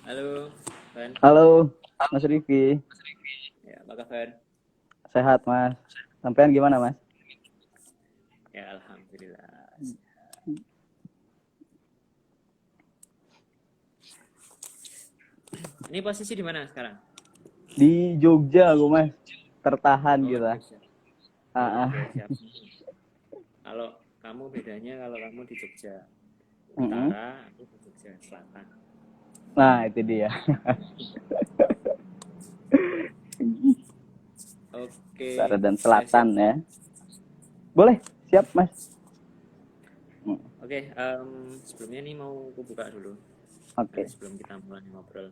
Halo, Van. Halo, Mas Rifki. Ya, apa kabar? Sehat, Mas. Sampean gimana, Mas? Ya, alhamdulillah. Ini posisi di mana sekarang? Di Jogja aku, Mas. Tertahan Oh, di kita. Jogja. Ah, Oke, ah. siap. Kalau kamu bedanya kalau kamu di Jogja Mm-mm. Utara, aku di Jogja Selatan. Nah, itu dia. Utara Oke, dan siap. selatan ya. Boleh, siap, Mas. Mm. Oke, sebelumnya nih mau aku buka dulu. Nanti Oke. sebelum kita mulai ngobrol.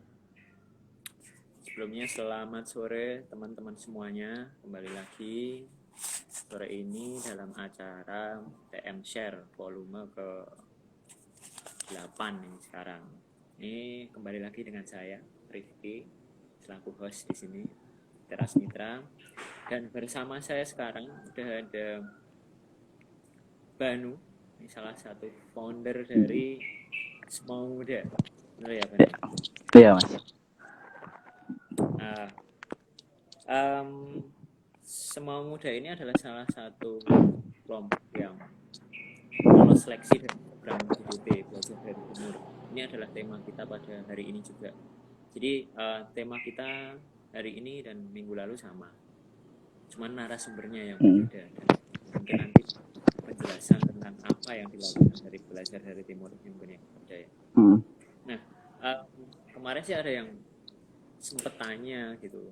Sebelumnya selamat sore teman-teman semuanya. Kembali lagi sore ini dalam acara TM Share volume ke 8 nih sekarang. Ini kembali lagi dengan saya, Rifki, selaku host di sini, Teras Mitra. Dan bersama saya sekarang udah ada Banu, ini salah satu founder dari Semau Muda. Benar ya, Banu? Ya, iya, Mas. Nah, em, Semau Muda ini adalah salah satu kelompok yang lolos seleksi dari program BDT, Belajar dari Timur. Ini adalah tema kita pada hari ini juga. Jadi tema kita hari ini dan minggu lalu sama, cuman narasumbernya yang Mm. berbeda dan mungkin nanti penjelasan tentang apa yang dilakukan dari Belajar dari Timur ini mungkin yang berbeda ya. Mm. Nah, uh, kemarin sih ada yang sempet tanya gitu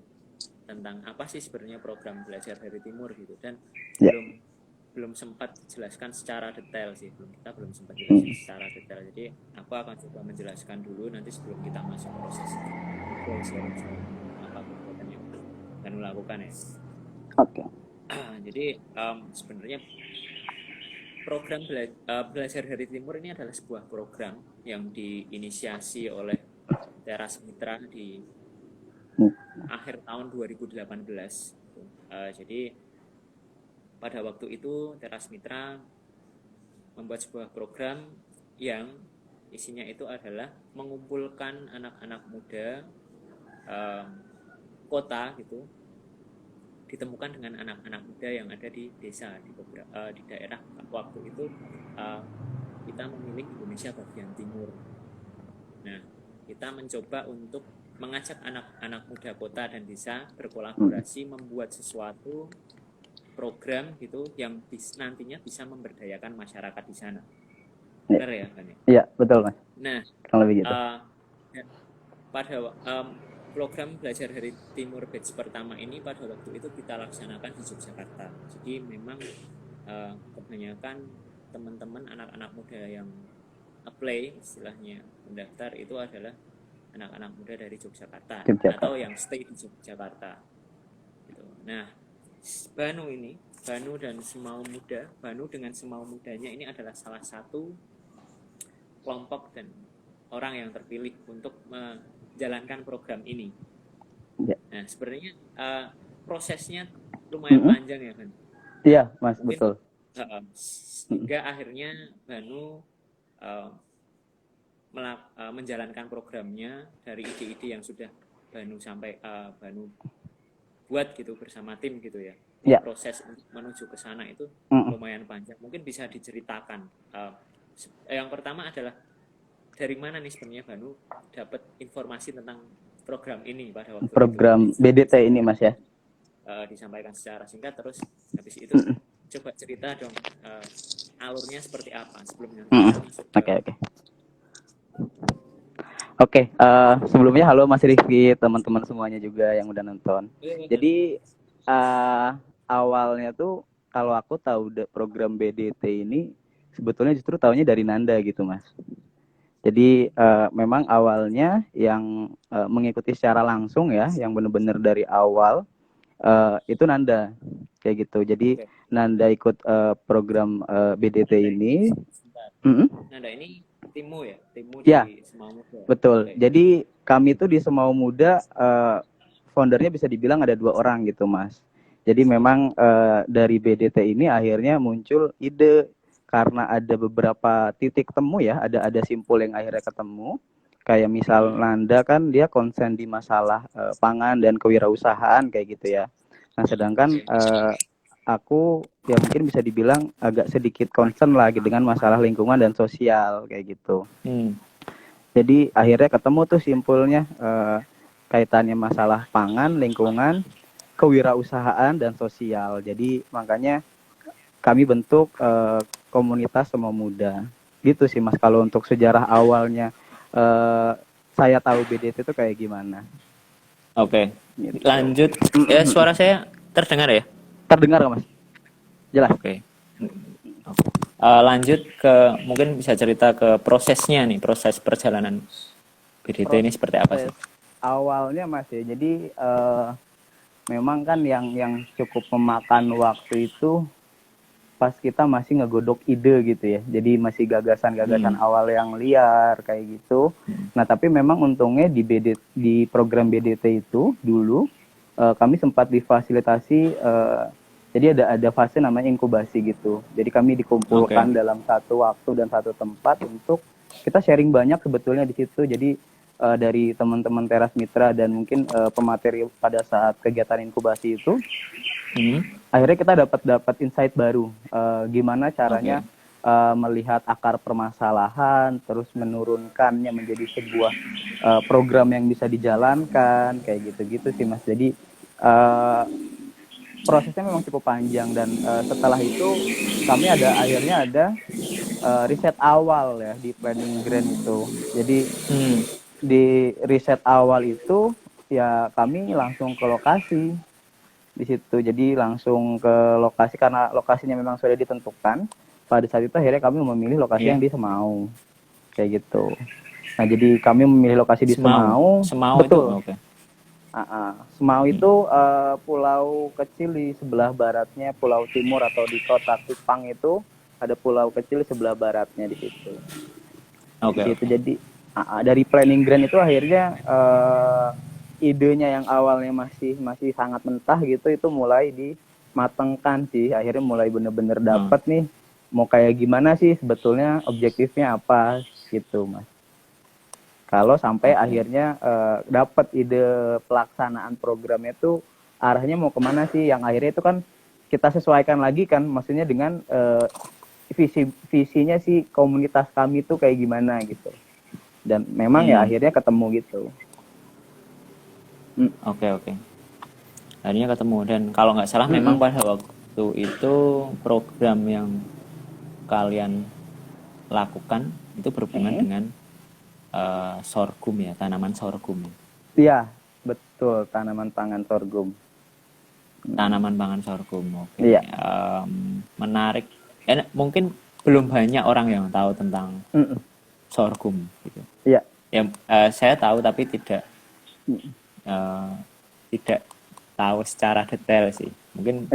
tentang apa sih sebenarnya program Belajar dari Timur gitu, dan Ya. belum belum sempat jelaskan secara detail sih, kita belum sempat jelasin Mm. secara detail. Jadi aku akan coba menjelaskan dulu nanti sebelum kita masuk proses ngobrol sharing-sharing apa kegiatan yang akan melakukan ya. Oke. Jadi sebenarnya program belajar dari timur ini adalah sebuah program yang diinisiasi oleh Teras Mitra di Mm. akhir tahun 2018. Jadi pada waktu itu Teras Mitra membuat sebuah program yang isinya itu adalah mengumpulkan anak-anak muda um, kota gitu, ditemukan dengan anak-anak muda yang ada di desa di daerah waktu itu, uh, kita memilih Indonesia bagian timur. Nah, kita mencoba untuk mengajak anak-anak muda kota dan desa Mm. berkolaborasi membuat sesuatu program gitu yang nantinya bisa memberdayakan masyarakat di sana. Ya. Benar ya, kan ya? Iya, betul, Mas. Nah, Kurang lebih gitu. uh, pada program belajar dari Timur Batch pertama ini pada waktu itu kita laksanakan di Yogyakarta. Jadi memang kebanyakan teman-teman anak-anak muda yang apply istilahnya mendaftar itu adalah anak-anak muda dari Yogyakarta atau Yogyakarta. yang stay di Yogyakarta gitu. Nah, Banu ini, Banu dan Semau Muda, Banu dengan Semau Mudanya ini adalah salah satu kelompok dan orang yang terpilih untuk menjalankan program ini. Ya. Nah, sebenarnya prosesnya lumayan Mm-mm. panjang ya kan. Iya, Mas, Mungkin betul. Mm. hingga akhirnya Banu uh, menjalankan programnya dari ide-ide yang sudah Banu buat gitu bersama tim gitu ya. Jadi Ya. proses untuk menuju ke sana itu Mm-mm. lumayan panjang. Mungkin bisa diceritakan. Yang pertama adalah dari mana nih sebenarnya Banu dapat informasi tentang program ini pada waktu itu. Mungkin Program bisa BDT ini, Mas ya. disampaikan secara singkat, terus habis itu Mm-mm. coba cerita dong alurnya seperti apa sebelum nanti Mm-mm. kita masuk ke. Oke, oke. Oke, sebelumnya halo Mas Rifki, teman-teman semuanya juga yang udah nonton. Jadi awalnya tuh kalau aku tahu program BDT ini sebetulnya justru tahunya dari Nanda gitu Mas. Jadi memang awalnya yang mengikuti secara langsung ya, yang benar-benar dari awal itu Nanda kayak gitu. Jadi Oke, Nanda ikut program BDT Nanda ini ini. sebentar. Mm-mm. Nanda ini Timu ya, Timu Ya, di Semau Muda. betul. Oke. Jadi kami tuh di Semau Muda foundernya bisa dibilang ada 2 orang gitu, Mas. Jadi memang dari BDT ini akhirnya muncul ide karena ada beberapa titik temu ya, ada simpul yang akhirnya ketemu. Kayak misal Nanda kan dia konsen di masalah pangan dan kewirausahaan kayak gitu ya. Nah, sedangkan Oke. aku ya mungkin bisa dibilang agak sedikit concern lagi dengan masalah lingkungan dan sosial kayak gitu. Hmm. Jadi akhirnya ketemu tuh simpulnya kaitannya masalah pangan, lingkungan, kewirausahaan dan sosial. Jadi makanya kami bentuk komunitas Semo Muda. Gitu sih Mas kalau untuk sejarah awalnya saya tahu BDT itu kayak gimana. Oke. Gitu. Lanjut. Ya, suara saya terdengar ya? Terdengar nggak Mas? Jelas. Oke. Lanjut ke mungkin bisa cerita ke prosesnya nih, proses perjalanan BDT ini seperti apa sih? Awalnya Mas ya. Jadi memang kan yang cukup memakan waktu itu pas kita masih ngegodok ide gitu ya. Jadi masih gagasan-gagasan awal yang liar kayak gitu. Nah, tapi memang untungnya di program BDT itu dulu kami sempat difasilitasi jadi ada fase namanya inkubasi gitu. Jadi kami dikumpulkan dalam satu waktu dan satu tempat untuk kita sharing banyak sebetulnya di situ. Jadi dari teman-teman Teras Mitra dan mungkin pemateri pada saat kegiatan inkubasi itu akhirnya kita dapat insight baru gimana caranya melihat akar permasalahan terus menurunkannya menjadi sebuah program yang bisa dijalankan kayak gitu-gitu sih Mas. Jadi prosesnya memang cukup panjang dan setelah itu kami akhirnya ada riset awal ya di planning grant itu. Jadi di riset awal itu ya kami langsung ke lokasi di situ. Jadi langsung ke lokasi karena lokasinya memang sudah ditentukan. Pada saat itu akhirnya kami memilih lokasi yang di Semau. Kayak gitu. Nah, jadi kami memilih lokasi di Semau. Semau betul. Itu, Semau itu pulau kecil di sebelah baratnya Pulau Timur atau di kota Kupang itu ada pulau kecil di sebelah baratnya di situ. Di situ. Jadi dari planning grant itu akhirnya idenya yang awalnya masih sangat mentah gitu itu mulai dimatengkan sih. Akhirnya mulai bener-bener dapat nih mau kayak gimana sih sebetulnya objektifnya apa gitu Mas. Kalau sampai akhirnya dapat ide pelaksanaan programnya itu arahnya mau kemana sih, yang akhirnya itu kan kita sesuaikan lagi kan, maksudnya dengan visinya sih komunitas kami tuh kayak gimana gitu. Dan memang ya akhirnya ketemu gitu. Oke. Akhirnya ketemu dan kalau nggak salah memang pada waktu itu program yang kalian lakukan itu berhubungan dengan sorghum ya, tanaman sorghum. Iya, betul, tanaman pangan sorghum. Tanaman pangan sorghum, oke. Iya. Menarik. Mungkin belum banyak orang yang tahu tentang sorghum gitu. Iya. Ya, saya tahu tapi tidak tahu secara detail sih. Mungkin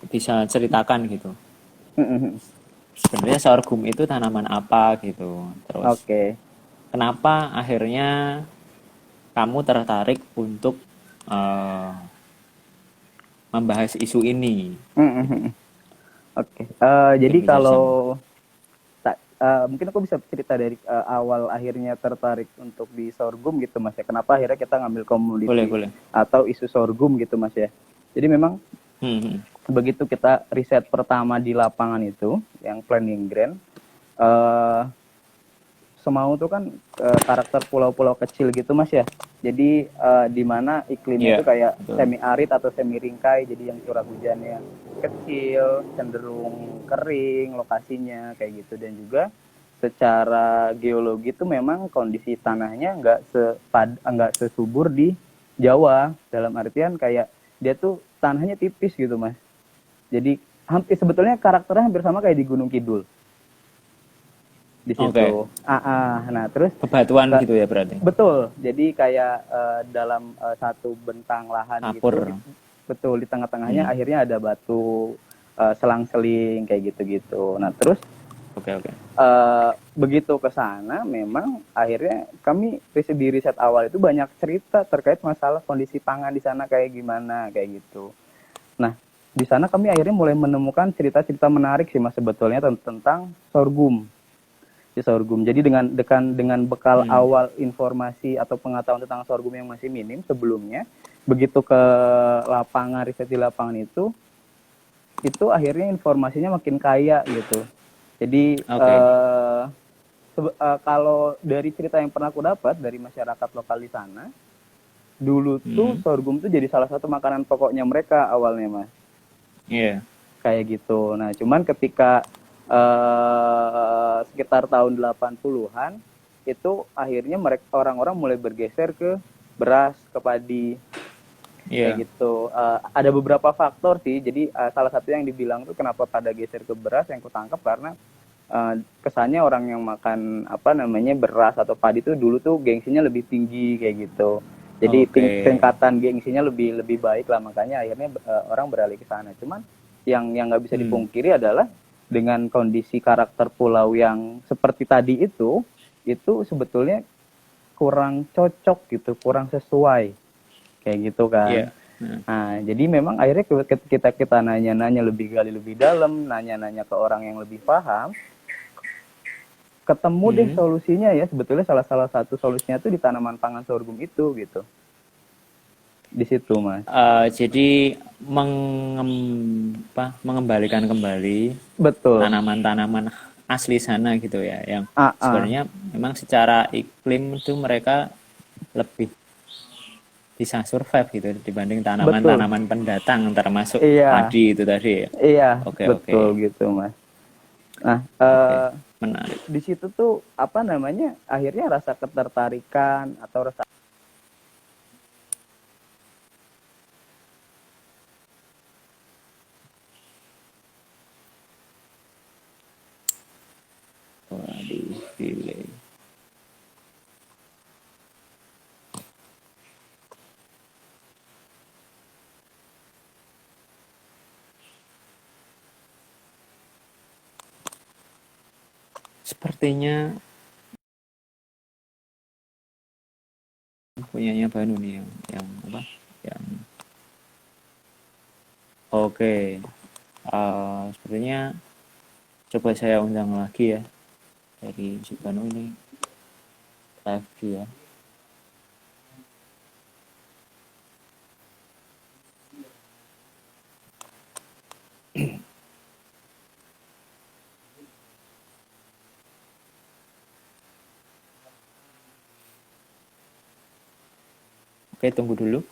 bisa ceritakan gitu. Sebenarnya sorghum itu tanaman apa gitu. Terus kenapa akhirnya kamu tertarik untuk membahas isu ini? Jadi kalau mungkin aku bisa cerita dari awal akhirnya tertarik untuk di sorghum gitu Mas ya. Kenapa akhirnya kita ngambil komoditi boleh. atau isu sorghum gitu Mas ya. Jadi memang begitu kita riset pertama di lapangan itu yang planning grant, Semau itu kan karakter pulau-pulau kecil gitu Mas ya. Jadi di mana iklimnya itu kayak semi arid atau semi ringkai, jadi yang curah hujannya kecil, cenderung kering lokasinya kayak gitu. Dan juga secara geologi itu memang kondisi tanahnya nggak sesubur di Jawa, dalam artian kayak dia tuh tanahnya tipis gitu Mas. Jadi sebetulnya karakternya hampir sama kayak di Gunung Kidul. Di situ. Nah, terus bebatuan gitu ya berarti. Betul. Jadi kayak dalam satu bentang lahan gitu. Betul, di tengah-tengahnya akhirnya ada batu selang-seling kayak gitu-gitu. Nah, terus begitu ke sana memang akhirnya kami di riset awal itu banyak cerita terkait masalah kondisi pangan di sana kayak gimana kayak gitu. Nah, di sana kami akhirnya mulai menemukan cerita-cerita menarik sih Mas sebetulnya tentang sorghum. Di sorghum. Jadi dengan bekal awal informasi atau pengetahuan tentang sorghum yang masih minim sebelumnya, begitu ke lapangan, riset di lapangan itu akhirnya informasinya makin kaya gitu. Jadi Oke. kalau dari cerita yang pernah aku dapat dari masyarakat lokal di sana, dulu tuh sorghum tuh jadi salah satu makanan pokoknya mereka awalnya Mas. Iya. Kayak gitu. Nah, cuman ketika sekitar tahun 80-an itu akhirnya mereka orang-orang mulai bergeser ke beras, ke padi. Iya. Kayak gitu. Ada beberapa faktor sih. Jadi salah satu yang dibilang tuh kenapa pada geser ke beras yang kutangkap karena kesannya orang yang makan apa namanya beras atau padi tuh dulu tuh gengsinya lebih tinggi kayak gitu. Jadi Oke. tingkatan gengsinya lebih baik lah, makanya akhirnya orang beralih ke sana. Cuman yang nggak bisa dipungkiri adalah dengan kondisi karakter pulau yang seperti tadi itu sebetulnya kurang cocok gitu, kurang sesuai kayak gitu kan. Iya. Nah, jadi memang akhirnya kita nanya-nanya lebih gali lebih dalam, nanya-nanya ke orang yang lebih paham, ketemu deh solusinya ya. Sebetulnya salah satu solusinya tuh di tanaman pangan sorghum itu gitu. Di situ Mas. Jadi mengembalikan kembali Betul. tanaman-tanaman asli sana gitu ya, yang Ah, ah. sebenarnya memang secara iklim itu mereka lebih bisa survive gitu dibanding Betul. tanaman-tanaman pendatang termasuk Iya. padi itu tadi ya. Iya, Oke, oke. betul gitu Mas. Nah, Oke, menarik. di situ tuh apa namanya? Akhirnya rasa ketertarikan atau rasa Waduh, delay. Sepertinya punyanya Banu nih yang apa? Yang oke. Sepertinya coba saya undang lagi ya dari si Banu ini live view ya. Oke, tunggu dulu.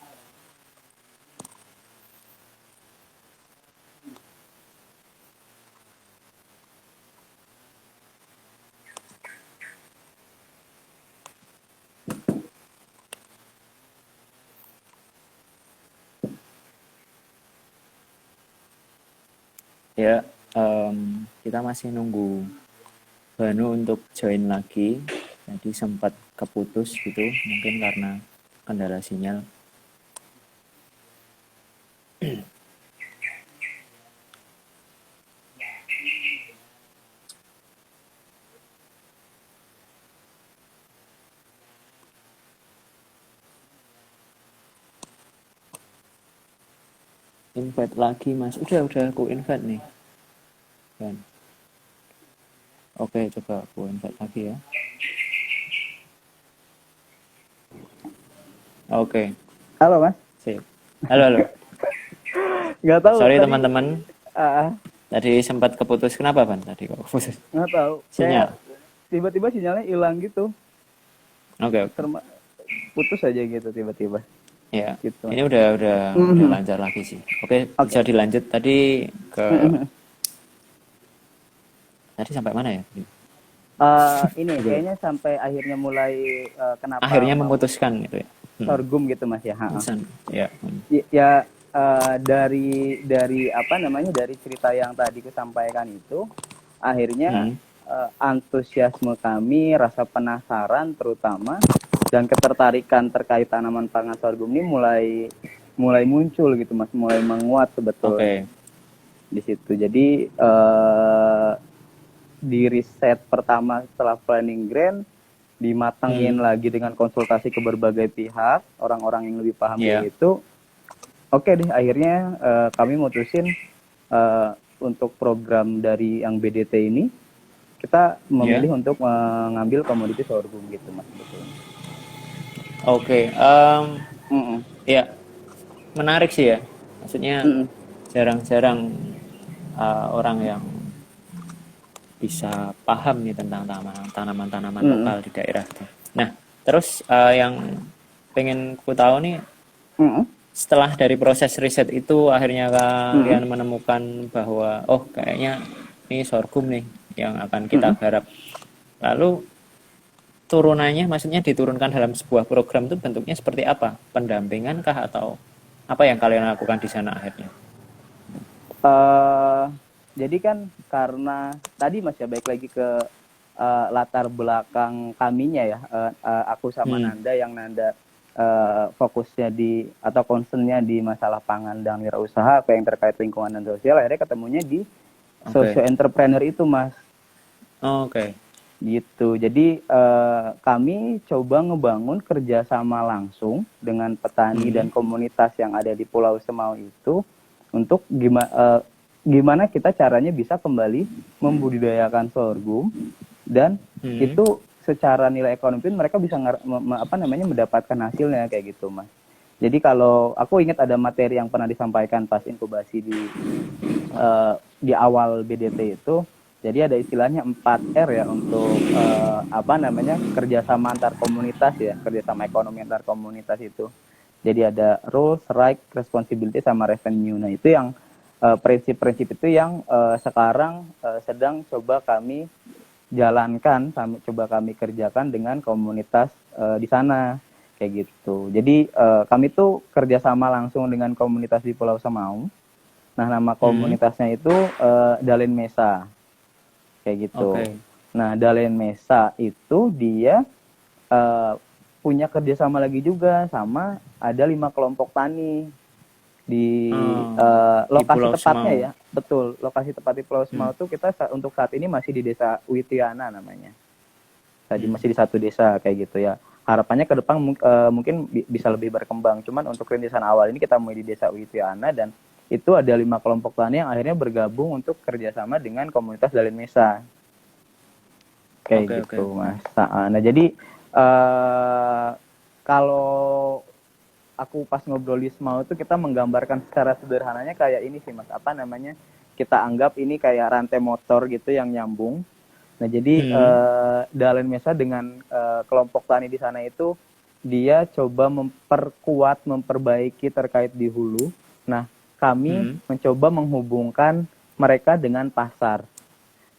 Ya, kita masih nunggu Banu untuk join lagi. Jadi sempat keputus gitu, mungkin karena kendala sinyal. Invite lagi Mas. Udah aku invite nih. Dan oke, coba aku invite lagi ya. Oke. Halo Mas. Sip. Halo. Nggak tahu Sorry tadi. teman-teman. Ah, Tadi sempat keputus. Kenapa, Van? Tadi kok keputus? nggak tahu. Sinyal. Kayak tiba-tiba sinyalnya hilang gitu. Oke. Putus aja gitu tiba-tiba. Ya. Gitu. Ini udah lancar lagi sih. Oke, bisa dilanjut tadi ke tadi sampai mana ya? Ini kayaknya sampai akhirnya mulai kenapa Akhirnya mau memutuskan gitu ya. sorghum gitu Mas ya. Ya. Ya dari apa namanya, dari cerita yang tadi kusampaikan itu akhirnya antusiasme kami, rasa penasaran terutama dan ketertarikan terkait tanaman pangan sorghum ini mulai muncul gitu Mas, mulai menguat sebetulnya. Di situ. Jadi di riset pertama setelah planning grant dimatengin lagi dengan konsultasi ke berbagai pihak, orang-orang yang lebih paham dari itu. Oke deh, akhirnya kami mutusin untuk program dari yang BDT ini kita Ya. memilih untuk mengambil komoditi sorghum gitu mas sebetulnya. Oke. Mm-mm. Ya, menarik sih ya. Maksudnya Mm-mm. jarang-jarang orang yang bisa paham nih tentang tanaman-tanaman Mm-mm. lokal di daerah itu. Nah, terus yang pengen ku tahu nih, Mm-mm. setelah dari proses riset itu akhirnya Mm-mm. kalian menemukan bahwa oh kayaknya ini sorghum nih yang akan kita Mm-mm. garap. Lalu turunannya maksudnya diturunkan dalam sebuah program itu bentuknya seperti apa? Pendampingan kah atau apa yang kalian lakukan di sana akhirnya? Eh, jadi kan karena tadi mas ya baik lagi ke latar belakang kaminya ya, aku sama Hmm, Nanda yang Nanda fokusnya di atau concernnya di masalah pangan dan wirausaha apa yang terkait lingkungan dan sosial, akhirnya ketemunya di oke. socio entrepreneur itu mas. Oke. Gitu. Jadi kami coba ngebangun kerjasama langsung dengan petani dan Hmm, komunitas yang ada di Pulau Semau itu untuk gimana kita caranya bisa kembali membudidayakan sorghum dan hmm, itu secara nilai ekonomi mereka bisa mendapatkan hasilnya kayak gitu mas. Jadi kalau aku ingat ada materi yang pernah disampaikan pas inkubasi di awal BDT itu, jadi ada istilahnya 4R ya untuk kerjasama antar komunitas ya, kerjasama ekonomi antar komunitas itu. Jadi ada rules, right, responsibility sama revenue. Nah itu yang prinsip-prinsip itu yang sekarang sedang coba kami jalankan, coba kami kerjakan dengan komunitas di sana kayak gitu. Jadi kami tuh kerjasama langsung dengan komunitas di Pulau Semau. Nah nama hmm. komunitasnya itu Dalen Mesa kayak gitu. Oke. Nah Dalen Mesa itu dia uh, punya kerjasama lagi juga sama ada 5 kelompok tani di Oh, di lokasi Pulau tepatnya Semau. ya, betul lokasi tepat di Pulau Hmm, Semau tuh kita untuk saat ini masih di desa Witiana namanya, tadi hmm. masih di satu desa kayak gitu ya. Harapannya ke depan mungkin bisa lebih berkembang, cuman untuk rintisan awal ini kita mulai di desa Witiana dan itu ada 5 kelompok tani yang akhirnya bergabung untuk kerjasama dengan komunitas Dalin Mesa Oke, kayak oke. gitu mas. Nah jadi kalau aku pas ngobrol di Semau itu kita menggambarkan secara sederhananya kayak ini sih mas, apa namanya, kita anggap ini kayak rantai motor gitu yang nyambung. Nah jadi Hmm, Dalen Mesa dengan kelompok tani di sana itu dia coba memperkuat, memperbaiki terkait di hulu. Nah kami hmm. mencoba menghubungkan mereka dengan pasar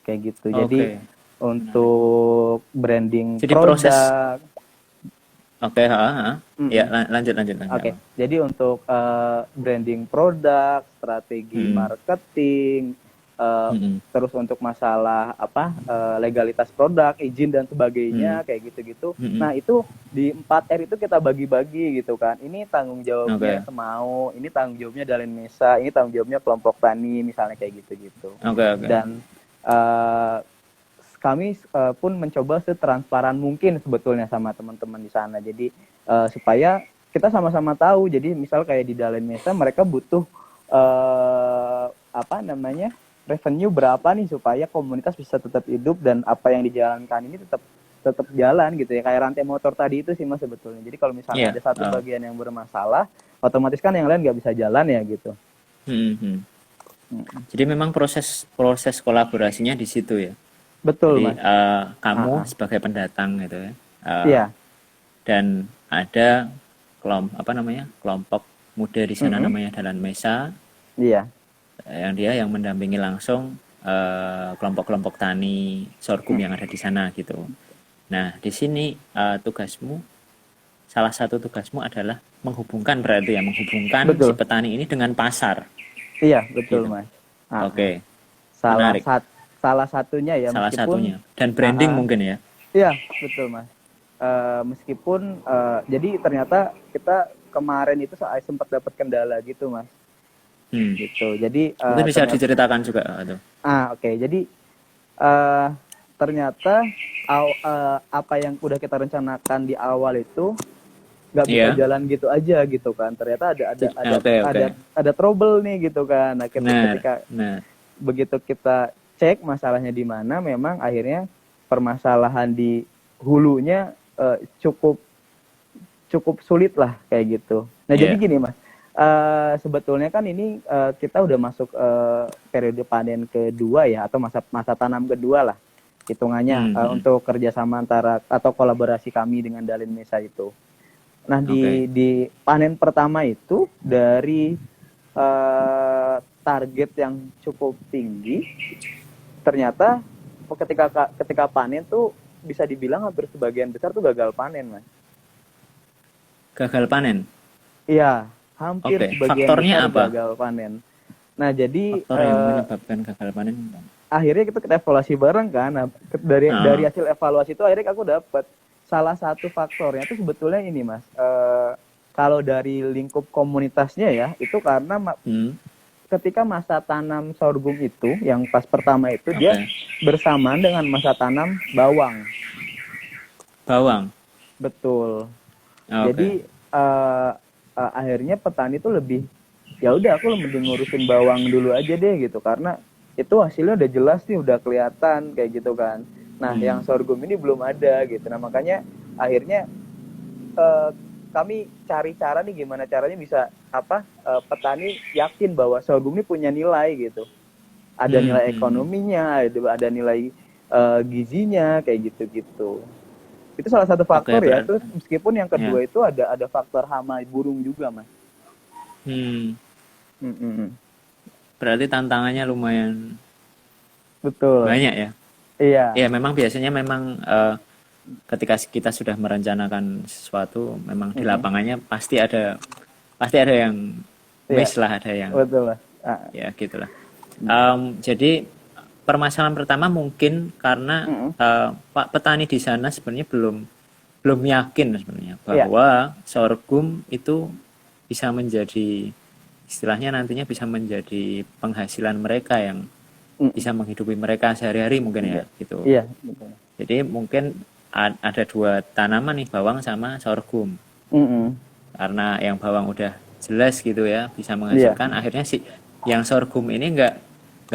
kayak gitu. Jadi Oke. Menarik. untuk branding Jadi proses, produk. oke, ha, ha. Ya, Mm-mm. lanjut, lanjut, lanjut. Oke, jadi untuk branding produk, strategi Hmm, marketing, eh, hmm, terus untuk masalah legalitas produk, izin dan hmm, sebagainya kayak gitu-gitu. hmm. Nah itu di 4R itu kita bagi-bagi gitu kan. Ini tanggung jawabnya Oke, Semau, ini tanggung jawabnya Dalen Mesa, ini tanggung jawabnya kelompok tani misalnya kayak gitu-gitu. oke, oke. Dan eh, kami pun mencoba setransparan mungkin sebetulnya sama teman-teman di sana. Jadi supaya kita sama-sama tahu. Jadi misal kayak di Dalen Mesa mereka butuh revenue berapa nih supaya komunitas bisa tetap hidup dan apa yang dijalankan ini tetap tetap jalan gitu ya, kayak rantai motor tadi itu sih mas sebetulnya. Jadi kalau misalnya Iya. ada satu Oh. bagian yang bermasalah, otomatis kan yang lain nggak bisa jalan ya gitu. Hmm, hmm. Jadi memang proses proses kolaborasinya di situ ya. Betul Jadi mas. kamu Ah, ah. sebagai pendatang gitu ya, Iya. dan ada apa namanya kelompok muda di sana Mm-mm. namanya Dalan Mesa, Iya. yang dia yang mendampingi langsung kelompok-kelompok tani sorghum yang ada di sana gitu. Nah di sini tugasmu, salah satu tugasmu adalah menghubungkan, berarti ya menghubungkan si Betul. petani ini dengan pasar Iya, betul gitu. mas. Ah, ah. Oke, Salah menarik. sat salah satunya ya Salah meskipun satunya dan branding mungkin ya. iya betul mas. Meskipun jadi ternyata kita kemarin itu sempat dapat kendala gitu mas. Hmm. Gitu. Jadi Mungkin bisa ternyata diceritakan juga tuh. oke. Jadi ternyata apa yang udah kita rencanakan di awal itu nggak bisa Iya. jalan gitu aja gitu kan. Ternyata Oke, oke. ada trouble nih gitu kan. Nah, Benar, ketika benar. begitu kita cek masalahnya di mana, memang akhirnya permasalahan di hulunya cukup cukup sulit lah kayak gitu. Nah, jadi Iya. gini Mas, sebetulnya kan ini kita udah masuk periode panen kedua ya, atau masa masa tanam kedua lah hitungannya, Hmm. untuk kerjasama antara atau kolaborasi kami dengan Dalin Mesa itu. Nah, Oke. di panen pertama itu dari target yang cukup tinggi, ternyata ketika panen tuh bisa dibilang hampir sebagian besar tuh gagal panen, Mas. Gagal panen. Iya, hampir Oke, sebagian faktornya besar apa? gagal panen. Nah, jadi Faktor yang menyebabkan gagal panen. akhirnya kita evaluasi bareng kan. Nah, dari Ah, hasil evaluasi itu akhirnya aku dapat salah satu faktornya itu sebetulnya ini, Mas. Kalau dari lingkup komunitasnya ya, itu karena hmm, ketika masa tanam sorghum itu yang pas pertama itu dia oke. bersamaan dengan masa tanam bawang. Bawang. Betul. Oke. Jadi akhirnya petani itu lebih, ya udah aku mending ngurusin bawang dulu aja deh gitu, karena itu hasilnya udah jelas nih, udah kelihatan kayak gitu kan. Nah, yang Hmm, sorghum ini belum ada gitu. Nah, makanya akhirnya eh, kami cari cara nih gimana caranya bisa petani yakin bahwa sorghum ini punya nilai gitu. Ada nilai hmm. ekonominya, ada nilai gizinya kayak gitu-gitu. Itu salah satu Oke, faktor ya. berarti. Terus meskipun yang Ya. kedua itu ada faktor hama burung juga, Mas. Hmm, Mm-mm. berarti tantangannya lumayan Betul. banyak ya. Iya. Ya, memang biasanya memang ketika kita sudah merencanakan sesuatu, memang di Mm-mm. lapangannya pasti ada yang Iya, miss lah, ada yang betul, Mas. ya gitulah. Jadi permasalahan pertama mungkin karena Mm-mm. Pak petani di sana sebenarnya belum belum yakin sebenarnya Iya. bahwa sorghum itu bisa menjadi istilahnya nantinya bisa menjadi penghasilan mereka yang Mm-mm. bisa menghidupi mereka sehari-hari mungkin ya Iya. gitu. Iya, betul. Jadi mungkin ada dua tanaman nih, bawang sama sorghum. Mm-mm. Karena yang bawang udah jelas gitu ya bisa Iya. menghasilkan, akhirnya si yang sorghum ini nggak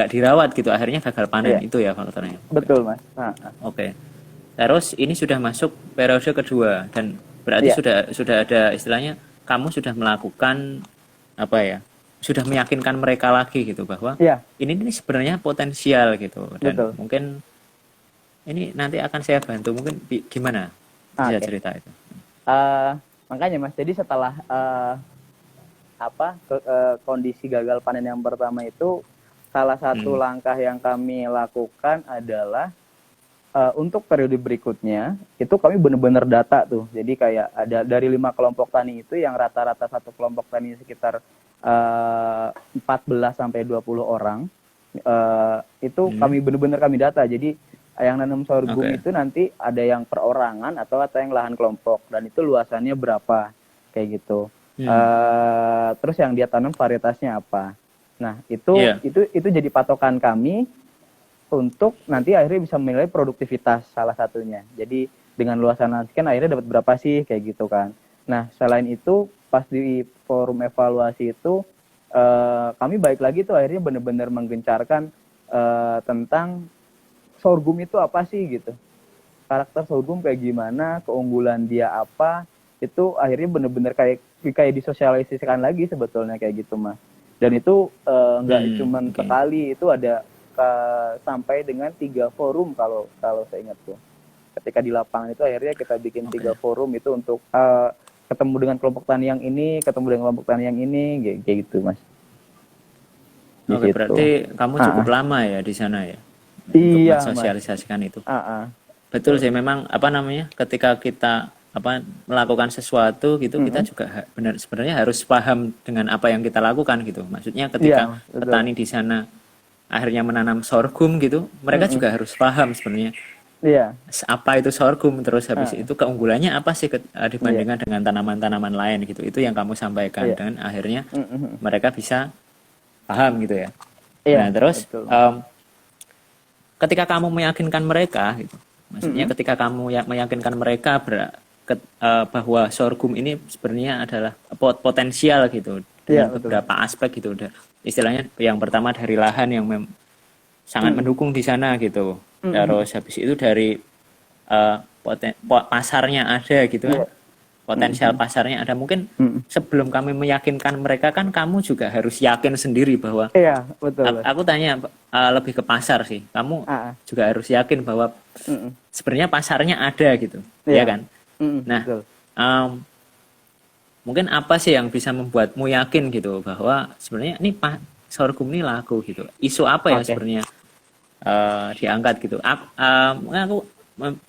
dirawat gitu, akhirnya gagal panen, Iya, itu ya faktornya. Oke. betul, Mas. Oke. Terus ini sudah masuk periode kedua dan berarti Iya. sudah ada istilahnya kamu sudah melakukan apa ya? Sudah meyakinkan mereka lagi gitu bahwa Iya, ini sebenarnya potensial gitu dan betul. mungkin ini nanti akan saya bantu. Mungkin gimana? Bisa Oke. cerita itu. Eh, makanya, Mas, jadi setelah kondisi gagal panen yang pertama itu, salah satu Hmm. langkah yang kami lakukan adalah untuk periode berikutnya itu kami benar-benar data tuh. Jadi kayak ada dari 5 kelompok tani itu yang rata-rata satu kelompok tani sekitar 14 sampai 20 orang. Itu Hmm. kami benar-benar kami data. Jadi yang nanam sorghum Oke. itu nanti ada yang perorangan atau yang lahan kelompok, dan itu luasannya berapa kayak gitu. Hmm. Terus yang dia tanam varietasnya apa. Nah, Iya. itu jadi patokan kami untuk nanti akhirnya bisa menilai produktivitas salah satunya. Jadi dengan luasan sekian akhirnya dapat berapa sih kayak gitu kan. Nah, selain itu pas di forum evaluasi itu kami balik lagi tuh akhirnya benar-benar menggencarkan tentang sorghum itu apa sih gitu. Karakter sorghum kayak gimana, keunggulan dia apa, itu akhirnya benar-benar kayak disosialisasikan lagi sebetulnya kayak gitu, Mas. Dan itu nggak cuman Oke. sekali, itu ada sampai dengan 3 forum kalau saya ingat tuh. Ketika di lapangan itu akhirnya kita bikin 3 Oke. forum itu untuk ketemu dengan kelompok tani yang ini, ketemu dengan kelompok tani yang ini, kayak gitu, Mas. Di Oke, situ. berarti kamu cukup Ah, lama ya di sana ya untuk iya, Mas. mensosialisasikan itu. Ah, ah. Betul Betul. sih, memang apa namanya ketika kita melakukan sesuatu gitu kita Mm-mm. juga benar sebenarnya harus paham dengan apa yang kita lakukan gitu. Maksudnya Iya, ketika Mas. Betul. petani di sana akhirnya menanam sorghum gitu, mereka Mm-mm. juga harus paham sebenarnya Iya. apa itu sorghum, terus habis Ah, itu keunggulannya apa sih iya. dibandingkan dengan tanaman-tanaman lain gitu. Itu yang kamu sampaikan Iya. dan akhirnya Mm-mm. mereka bisa paham gitu ya. Nah, Iya, terus betul. ketika kamu meyakinkan mereka gitu, maksudnya Mm-mm. ketika kamu meyakinkan mereka bahwa sorghum ini sebenarnya adalah potensial gitu Iya, dengan betul. beberapa aspek gitu. Istilahnya yang pertama dari lahan yang sangat Mm-mm. mendukung di sana gitu. Mm-mm. Terus habis itu dari pasarnya ada gitu kan. Iya. Potensial Mm-mm. pasarnya ada. Mungkin Mm-mm. sebelum kami meyakinkan mereka kan kamu juga harus yakin sendiri bahwa Iya, betul, Mas. aku tanya lebih ke pasar sih. Kamu Ah, ah. juga harus yakin bahwa Mm-mm. sebenarnya pasarnya ada gitu, ya Iya. kan? Mm-mm, Nah, betul. em, mungkin apa sih yang bisa membuatmu yakin gitu bahwa sebenarnya ini sorghum ini laku gitu? Isu apa yang Oke. sebenarnya diangkat gitu? Aku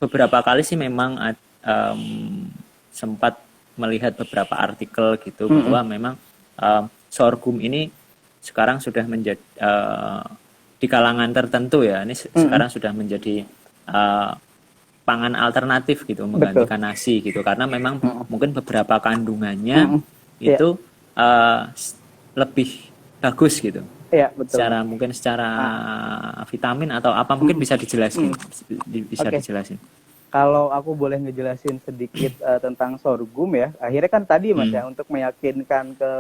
beberapa kali sih memang sempat melihat beberapa artikel gitu Mm-mm. bahwa memang sorghum ini sekarang sudah menjadi di kalangan tertentu ya, ini Mm-mm. sekarang sudah menjadi eh, pangan alternatif gitu, Betul. menggantikan nasi gitu, karena memang Mm-mm. mungkin beberapa kandungannya Mm-mm. Iya, itu eh, lebih bagus gitu, iya, betul, Mas. secara mungkin secara Ah, ah. vitamin atau apa mungkin Mm-mm. bisa dijelasin, Mm. bisa Oke. dijelasin. Kalau aku boleh ngejelasin sedikit tentang sorghum ya, akhirnya kan tadi Mas Hmm, ya, untuk meyakinkan ke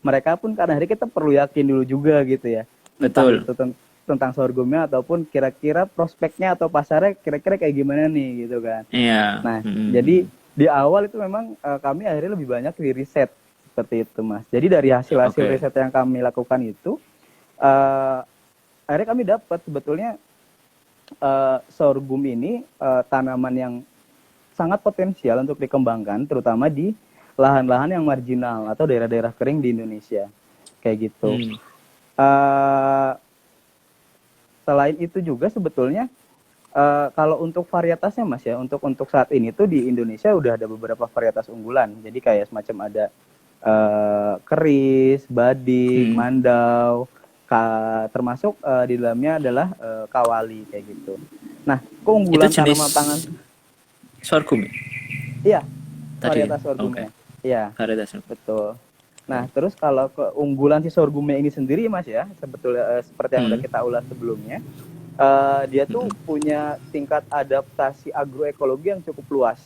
mereka pun karena akhirnya kita perlu yakin dulu juga gitu ya, entah betul. itu tentang sorghumnya ataupun kira-kira prospeknya atau pasarnya kira-kira kayak gimana nih gitu kan. Iya. Nah, jadi Hmm, di awal itu memang kami akhirnya lebih banyak di riset seperti itu Mas. Jadi dari hasil-hasil oke. riset yang kami lakukan itu, uh, akhirnya kami dapat sebetulnya sorghum ini tanaman yang sangat potensial untuk dikembangkan, terutama di lahan-lahan yang marginal atau daerah-daerah kering di Indonesia, kayak gitu. Hmm, Uh, Selain itu juga sebetulnya kalau untuk varietasnya Mas ya, untuk saat ini tuh di Indonesia udah ada beberapa varietas unggulan. Jadi kayak semacam ada keris, badik, hmm. mandau, termasuk di dalamnya adalah kawali kayak gitu. Nah, Itu keunggulan jenis tanaman pangan, sorghum ya? iya, Tadi ya? varietas Oke. sorghumnya, iya, Varietas. betul. Nah, Oke. terus kalau keunggulan si sorghumnya ini sendiri Mas ya, sebetulnya seperti yang udah Hmm, kita ulas sebelumnya, dia tuh hmm. punya tingkat adaptasi agroekologi yang cukup luas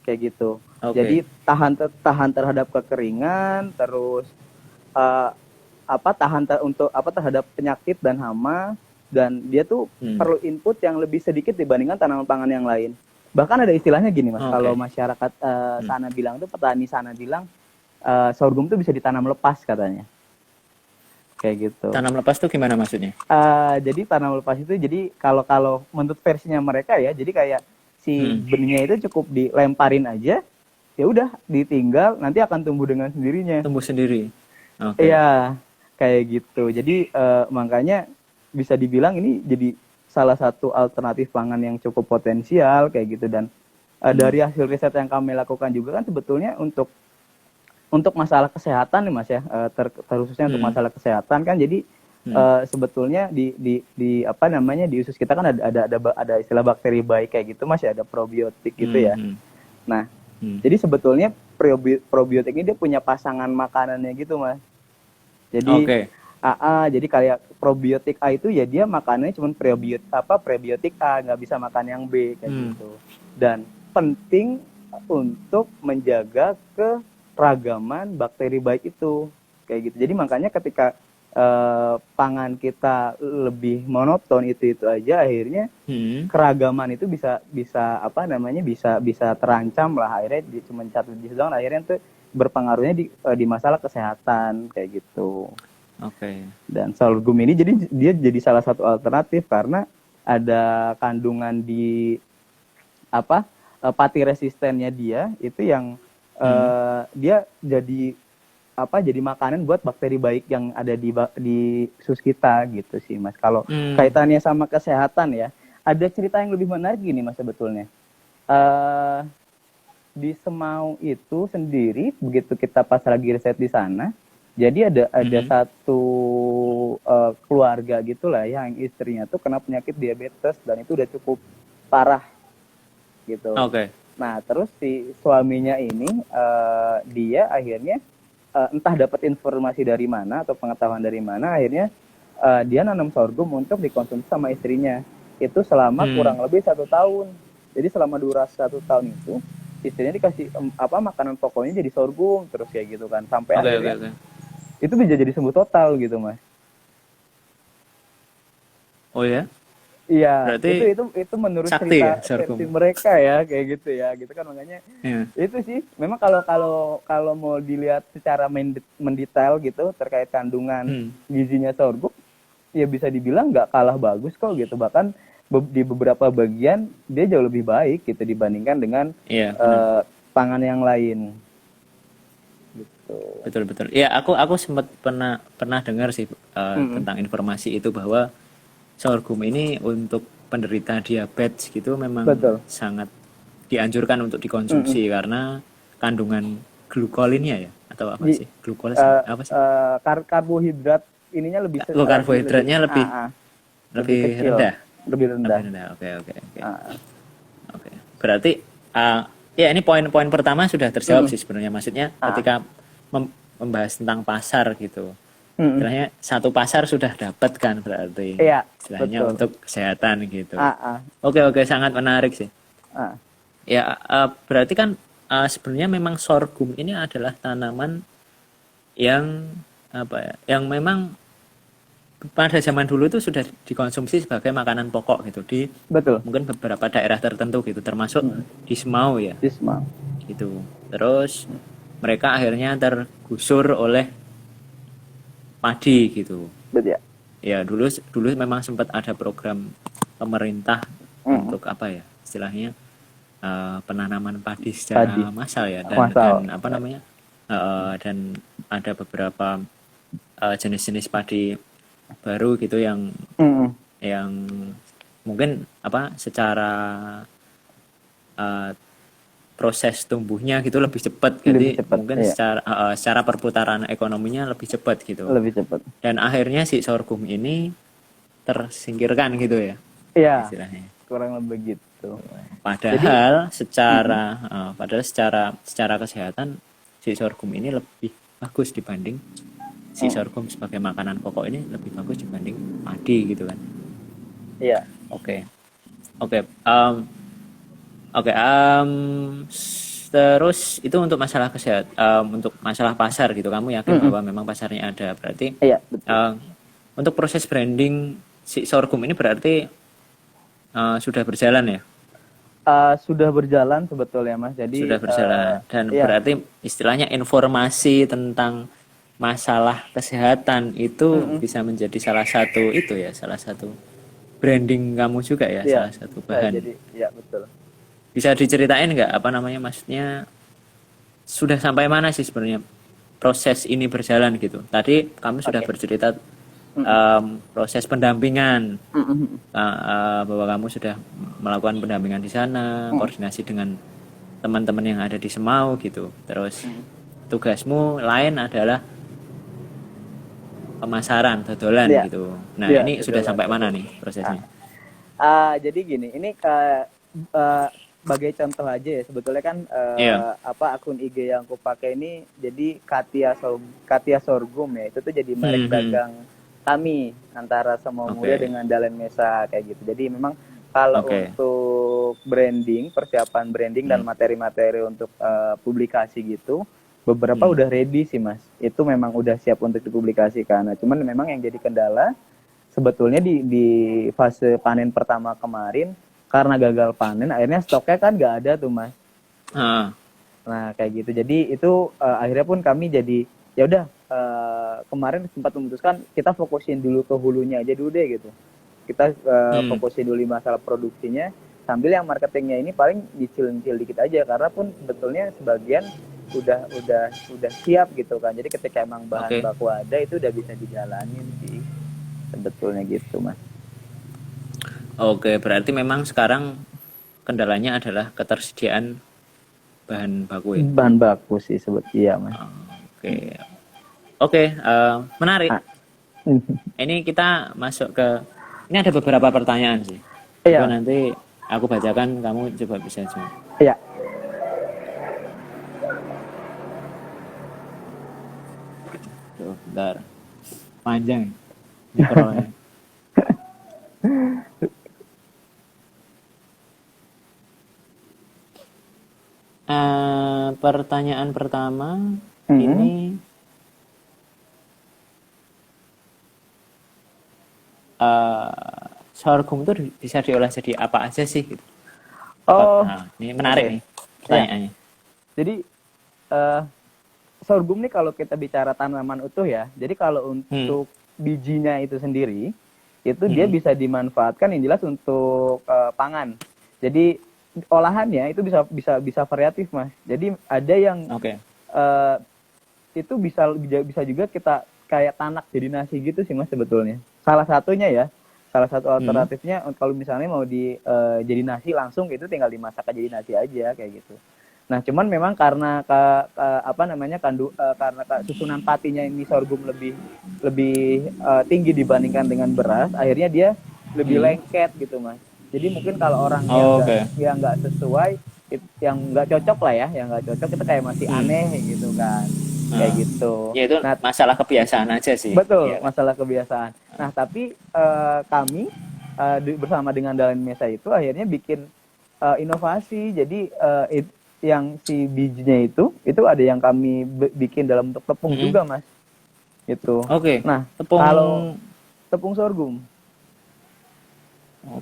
kayak gitu. Oke. Jadi tahan terhadap kekeringan, terus uh, untuk terhadap penyakit dan hama, dan dia tuh Hmm. perlu input yang lebih sedikit dibandingkan tanaman pangan yang lain. Bahkan ada istilahnya gini Mas, kalau Oke. masyarakat Hmm. sana bilang tuh, petani sana bilang sorghum tuh bisa ditanam lepas katanya, kayak gitu. Tanam lepas tuh gimana maksudnya? Jadi tanam lepas itu, jadi kalau kalau menurut versinya mereka ya, jadi kayak si Hmm. benihnya itu cukup dilemparin aja, ya udah ditinggal nanti akan tumbuh dengan sendirinya. Tumbuh sendiri. Oke. Iya, kayak gitu. Jadi makanya bisa dibilang ini jadi salah satu alternatif pangan yang cukup potensial kayak gitu. Dan Hmm. dari hasil riset yang kami lakukan juga kan sebetulnya untuk masalah kesehatan nih Mas ya, terkhususnya untuk Hmm. masalah kesehatan kan, jadi Hmm. sebetulnya di apa namanya, di usus kita kan ada istilah bakteri baik kayak gitu Mas ya, ada probiotik gitu Hmm. ya. Hmm. Nah, Hmm. jadi sebetulnya probiotik ini dia punya pasangan makanannya gitu Mas. Jadi Oke. jadi kayak probiotik A itu ya dia makanannya cuma prebiotik A, nggak bisa makan yang B kayak Hmm. gitu. Dan penting untuk menjaga keragaman bakteri baik itu kayak gitu. Jadi makanya ketika pangan kita lebih monoton itu aja, akhirnya Hmm. keragaman itu bisa apa namanya, bisa terancam lah, akhirnya cuma satu jenis doang, akhirnya tuh berpengaruhnya di masalah kesehatan kayak gitu. Oke. Dan sorghum ini jadi dia jadi salah satu alternatif karena ada kandungan di apa pati resistennya dia itu yang Hmm. dia jadi makanan buat bakteri baik yang ada di sus kita gitu sih Mas. Kalau Hmm. kaitannya sama kesehatan ya, ada cerita yang lebih menarik gini Mas sebetulnya. eh di Semau itu sendiri, begitu kita pas lagi riset di sana, jadi ada Hmm. satu keluarga gitulah yang istrinya tuh kena penyakit diabetes dan itu udah cukup parah gitu. Oke. Nah, terus si suaminya ini dia akhirnya entah dapat informasi dari mana atau pengetahuan dari mana, akhirnya dia nanam sorghum untuk dikonsumsi sama istrinya. Itu selama Hmm. kurang lebih 1 tahun. Jadi selama durasi 1 tahun itu, istrinya dikasih makanan pokoknya jadi sorghum terus kayak gitu kan, sampai Oke, akhirnya oke. itu bisa jadi sembuh total gitu mas. Oh ya, Iya, berarti itu menurut sakti ya cerita versi sorghum. mereka ya kayak gitu kan, makanya Ya. itu sih memang kalau kalau kalau mau dilihat secara mendetail gitu terkait kandungan Hmm. gizinya sorghum, ya bisa dibilang nggak kalah bagus kok gitu, bahkan di beberapa bagian dia jauh lebih baik gitu dibandingkan dengan Iya, benar. pangan yang lain gitu. Betul, betul. Ya, aku sempat pernah pernah dengar sih Mm-mm. tentang informasi itu bahwa sorghum ini untuk penderita diabetes gitu memang Betul. sangat dianjurkan untuk Mm-mm. dikonsumsi karena kandungan glukolinnya ya, atau apa Di sih? Glukolis apa sih? karbohidrat ininya lebih Karbohidratnya lebih lebih lebih kecil, rendah. lebih Lebih rendah. rendah. Oke, oke, oke. Ah, Oke. Berarti ya ini poin-poin pertama sudah terjawab mm-mm. sih sebenarnya. Maksudnya Ah, ketika membahas tentang pasar gitu. mm-mm. Istilahnya satu pasar sudah dapat kan berarti Iya, istilahnya betul. untuk kesehatan gitu. Ah, ah, Oke, oke, sangat menarik sih. ah. Ya, berarti kan sebenarnya memang sorghum ini adalah tanaman yang apa ya, yang memang pada zaman dulu itu sudah dikonsumsi sebagai makanan pokok gitu di Betul. mungkin beberapa daerah tertentu gitu, termasuk Mm. di Semau ya Isma. gitu. Terus mereka akhirnya tergusur oleh padi gitu. Betul ya. Ya, dulu dulu memang sempat ada program pemerintah Mm. untuk apa ya istilahnya penanaman padi Padi. secara massal ya, Masal. dan apa namanya dan ada beberapa jenis-jenis padi baru gitu Mm-mm. yang mungkin apa secara uh, proses tumbuhnya gitu lebih cepat, Lebih jadi cepat. mungkin Iya. secara perputaran ekonominya lebih cepat gitu, Lebih cepat. dan akhirnya si sorghum ini tersingkirkan gitu ya Iya, istilahnya. kurang lebih gitu. Padahal Mm-mm. secara kesehatan si sorghum ini lebih bagus dibanding si Mm. sorghum sebagai makanan pokok ini lebih bagus dibanding padi gitu kan. Iya. Oke, oke, oke. Terus itu untuk masalah untuk masalah pasar gitu. Kamu yakin Mm-mm. bahwa memang pasarnya ada? Berarti Iya, betul. untuk proses branding si sorghum ini berarti sudah berjalan ya? Sudah berjalan sebetulnya Mas. Jadi Sudah berjalan. Dan ya, berarti istilahnya informasi tentang masalah kesehatan itu mm-mm. bisa menjadi salah satu itu ya, salah satu branding kamu juga ya, Iya. salah satu bahan. Jadi ya betul. Bisa diceritain nggak apa namanya, maksudnya sudah sampai mana sih sebenarnya proses ini berjalan gitu? Tadi kamu sudah Oke. bercerita Mm-mm. proses pendampingan, Mm-mm. bahwa kamu sudah melakukan pendampingan di sana, Mm-mm. koordinasi dengan teman-teman yang ada di Semau gitu. Terus Mm-mm. tugasmu lain adalah pemasaran, dodolan Iya. gitu. Nah, Iya, ini sudah betul. sampai mana nih prosesnya? Jadi gini, ini sebagai contoh aja ya, sebetulnya kan Iya. akun IG yang aku pakai ini jadi Katia Sorghum ya, itu tuh jadi merek Hmm, hmm. dagang kami antara Semau Mulia Oke. dengan Dalen Mesa kayak gitu. Jadi memang kalau Oke. untuk branding, persiapan branding dan Hmm. materi-materi untuk publikasi gitu, beberapa Hmm. udah ready sih Mas. Itu memang udah siap untuk dipublikasikan. Nah, cuman memang yang jadi kendala sebetulnya di fase panen pertama kemarin, karena gagal panen akhirnya stoknya kan nggak ada tuh Mas. Ah, Nah kayak gitu, jadi itu akhirnya pun kami jadi ya udah, kemarin sempat memutuskan kita fokusin dulu ke hulunya aja dulu deh gitu, kita fokusin dulu di masalah produksinya, sambil yang marketingnya ini paling nyicil dikit aja, karena pun sebetulnya sebagian udah siap gitu kan, jadi ketika emang bahan Oke. baku ada itu udah bisa dijalanin sih sebetulnya gitu Mas. Oke, berarti memang sekarang kendalanya adalah ketersediaan bahan baku ya. Bahan baku sih sebetulnya Mas. Oke. Oke, menarik. Ah. Ini kita masuk ke, ini ada beberapa pertanyaan sih. Iya. Coba nanti aku bacakan, kamu coba bisa jawab. Iya. Tuh, bentar. Panjang scrollnya. Pertanyaan pertama Mm-mm. ini, sorghum itu bisa diolah jadi apa aja sih gitu? Oh, Nah, ini menarik oke. nih Ya, pertanyaannya. jadi eh, sorghum nih kalau kita bicara tanaman utuh ya, jadi kalau Hmm. untuk bijinya itu sendiri, itu dia Hmm. bisa dimanfaatkan yang jelas untuk pangan. Jadi olahannya itu bisa bisa bisa variatif mas. Jadi ada yang Oke. eh, itu bisa juga kita kayak tanak jadi nasi gitu sih mas sebetulnya. Salah satunya ya, salah satu Hmm. alternatifnya kalau misalnya mau jadi nasi langsung itu tinggal dimasak aja jadi nasi aja kayak gitu. Nah, cuman memang karena apa namanya karena susunan patinya ini sorghum lebih lebih tinggi dibandingkan dengan beras, akhirnya dia lebih Hmm. lengket gitu, Mas. Jadi mungkin kalau orang Oke. yang nggak sesuai, yang nggak cocok lah ya, yang nggak cocok itu kayak masih Hmm. aneh gitu kan, kayak Nah, gitu. ya itu Nah, masalah kebiasaan aja sih, betul iya kan? masalah kebiasaan. Nah, tapi kami bersama dengan Dalan Mesa itu akhirnya bikin inovasi. Jadi yang si bijinya itu ada yang kami bikin dalam bentuk tepung Hmm. juga, Mas. Gitu. Oke. Nah, Tepung. kalau tepung sorghum. Oh,